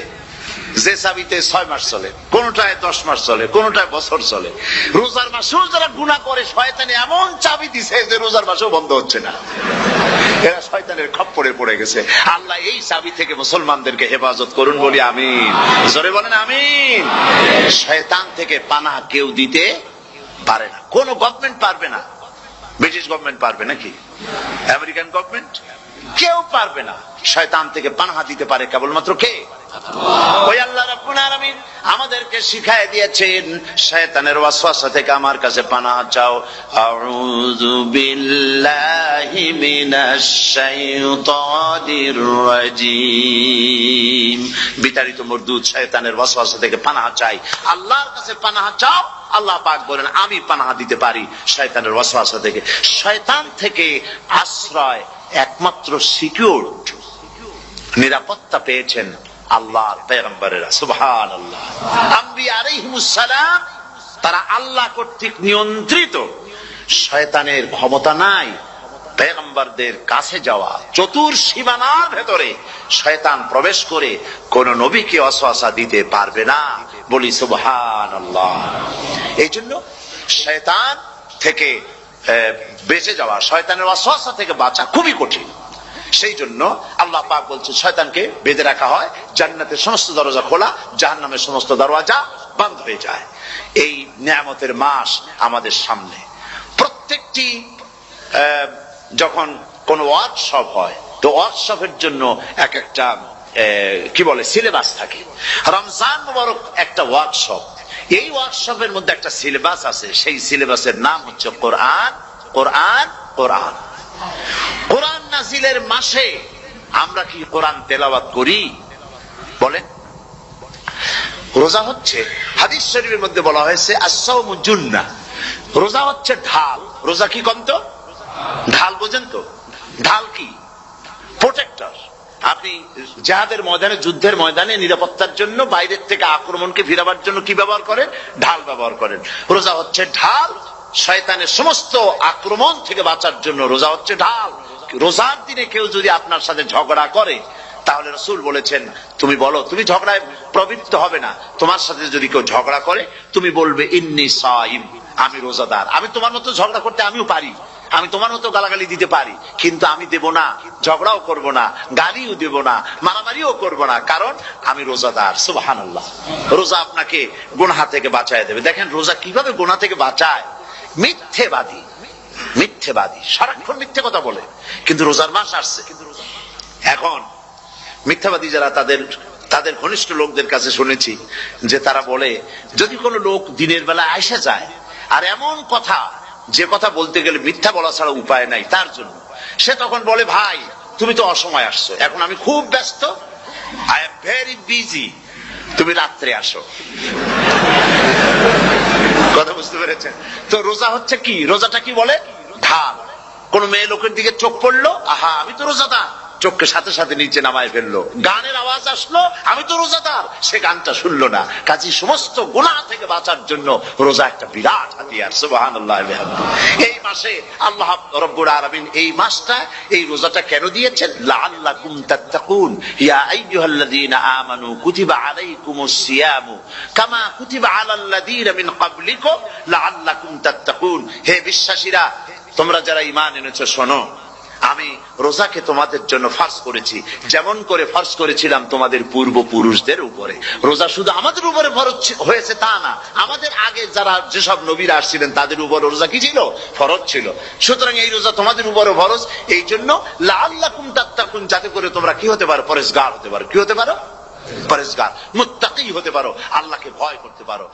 যে চাবিতে 6 মাস চলে, কোনটায় 10 মাস চলে, কোনটায় বছর চলে। রোজার মাসেও যারা গুনাহ করে, শয়তানে এমন চাবি দিছে যে রোজার মাসেও বন্ধ হচ্ছে না। এরা শয়তানের খপ্পরে পড়ে গেছে। আল্লাহ এই চাবি থেকে মুসলমানদেরকে হেফাজত করুন, বলি আমিন। জোরে বলেন আমিন। শয়তান থেকে পানাহ কেউ দিতে পারে না, কোন গভর্নমেন্ট পারবে না। ব্রিটিশ গভর্নমেন্ট পারবে নাকি? American government? কেউ পারবে না। শয়তান থেকে পানাহ দিতে পারে কেবলমাত্র কে? ওই আল্লাহ রাব্বুল আলামিন আমাদেরকে শিখায় দিয়েছেন, শয়তানের ওয়াসওয়াসা থেকে আমার কাছে পানাহ চাও। আউযু বিল্লাহি মিনাশ শাইতানির রাজীম। বিতাড়িত মরদুদ শয়তানের ওয়াসওয়াসা থেকে পানাহ চাই, আল্লাহর কাছে পানাহ চাও। আল্লাহ পাক বলেন, আমি পানাহ দিতে পারি শয়তানের ওয়াসওয়াসা থেকে। শয়তান থেকে আশ্রয় একমাত্র সিকিউরড, নিরাপত্তা পেয়েছেন আল্লাহর পয়গম্বরেরা। সুবহানাল্লাহ। আম্বিয়া আলাইহিমুস সালাম তারা আল্লাহ কর্তৃক নিয়ন্ত্রিত। শয়তানের ক্ষমতা নাই পয়গম্বরদের কাছে যাওয়া। চতুর সীমানার ভেতরে শয়তান প্রবেশ করে কোন নবীকে ওয়াসওয়াসা দিতে পারবে না। বলি সুবহানাল্লাহ। এই জন্য শয়তান থেকে বেঁচে যাওয়া, শয়তানের ওয়াসওয়াসা থেকে বাঁচা খুবই কঠিন। সেই জন্য আল্লাহ পাক বলছে শয়তানকে বেঁধে রাখা হয়, জান্নাতের সমস্ত দরজা খোলা, জাহান্নামের সমস্ত দরজা বন্ধ হয়ে যায়। এই নিয়ামতের মাস আমাদের সামনে। প্রত্যেকটি যখন কোন ওয়ার্কশপ হয়, তো ওয়ার্কশপের জন্য এক একটা কি বলে সিলেবাস থাকে। রমজান মুবারক একটা ওয়ার্কশপ। এই ওয়ার্কশপের মধ্যে একটা সিলেবাস আছে, সেই সিলেবাসের নাম হচ্ছে কোরআন। কোরআন কোরআন কোরআন নাজিলের মাসে আমরা কি কোরআন তেলাওয়াত করি? বলেন। রোজা হচ্ছে, হাদিস শরীফের মধ্যে বলা হয়েছে আস-সাওমু জুন্নাহ, রোজা হচ্ছে ঢাল। রোজা কি কন্ত? ঢাল। বোঝেন তো ঢাল কি? প্রোটেক্টর। আপনি জিহাদের ময়দানে, যুদ্ধের ময়দানে নিরাপত্তার জন্য, বাইরের থেকে আক্রমণকে ফিরাবার জন্য কি ব্যবহার করেন? ঢাল ব্যবহার করেন। রোজা হচ্ছে ঢাল। শয়তানের সমস্ত আক্রমণ থেকে বাঁচার জন্য রোজা হচ্ছে ঢাল। রোজার দিনে কেউ যদি আপনার সাথে ঝগড়া করে, তাহলে রাসূল বলেছেন তুমি বলো, তুমি ঝগড়ায় প্রবৃত্ত হবে না। তোমার সাথে যদি কেউ ঝগড়া করে, তুমি বলবে ইন্নী সাইম, আমি রোজাদার। আমি তোমার মতো ঝগড়া করতে আমিও পারি, আমি তোমার মতো গালাগালি দিতে পারি, কিন্তু আমি দেব না, ঝগড়াও করব না, গালিও দেব না, মারামারিও করব না, কারণ আমি রোজাদার। সুবহানাল্লাহ। রোজা আপনাকে গুনাহ থেকে বাঁচায় দেবে। দেখেন রোজা কিভাবে গুনাহ থেকে বাঁচায়। মিথ্যেবাদী, মিথ্যেবাদী সারাক্ষণ মিথ্যে কথা বলে, কিন্তু রোজার মাস আসছে। এখন মিথ্যাবাদী যারা, তাদের ঘনিষ্ঠ লোকদের কাছে শুনেছি যে তারা বলে, যদি কোনো লোক দিনের বেলা আইসা যায় আর এমন কথা, যে কথা বলতে গেলে মিথ্যা বলা ছাড়া উপায় নাই তার জন্য, সে তখন বলে ভাই তুমি তো অসময় আসছো, এখন আমি খুব ব্যস্ত, আই এম ভেরি বিজি, তুমি রাত্রে আসো। কথা বুঝতে পেরেছেন তো? রোজা হচ্ছে কি? রোজাটা কি বলে? ঢাল। কোন মেয়ে লোকের দিকে চোখ পড়লো, আহা আমি তো রোজাদার, চোখকে সাথে সাথে নিচে নামায় ফেললো। গানের আওয়াজ আসলো, আমি তো রোজাদার, সে গানটা শুনলো না। কাজী সমস্ত গুনাহ থেকে বাঁচার জন্য রোজা একটা বিরাট হাতিয়ার। সুবহানাল্লাহ। এই মাসে আল্লাহ রাব্বুল আলামিন এই মাসটা, এই রোজাটা কেন দিয়েছেন? লাআল্লাকুম তাত্তাকুন, ইয়া আইয়ুহাল্লাযীনা আমানু কুতিবা আলাইকুমুস সিয়ামু কামা কুতিবা আলাল্লাযীনা মিন ক্বাবলিকুম লাআল্লাকুম তাত্তাকুন। হে বিশ্বাসীরা, তোমরা যারা ঈমান এনেছো, শোনো, আমি রোজাকে তোমাদের জন্য ফরজ করেছি, যেমন করে ফরজ করেছিলাম তোমাদের পূর্বপুরুষদের উপরে। রোজা শুধু আমাদের উপরে ফরজ হয়েছে তা না, আমাদের আগে যারা যেসব নবীরা আসছিলেন তাদের উপর রোজা কি ছিল? ফরজ ছিল। সুতরাং এই রোজা তোমাদের উপরে ফরজ। এই জন্য লাআল্লাকুম তাত্তাকুন, যাতে করে তোমরা কি হতে পারো? পরেজগার হতে পারো। কি হতে পারো? পরেজগার, মুত্তাকি হতে পারো, আল্লাহকে ভয় করতে পারো।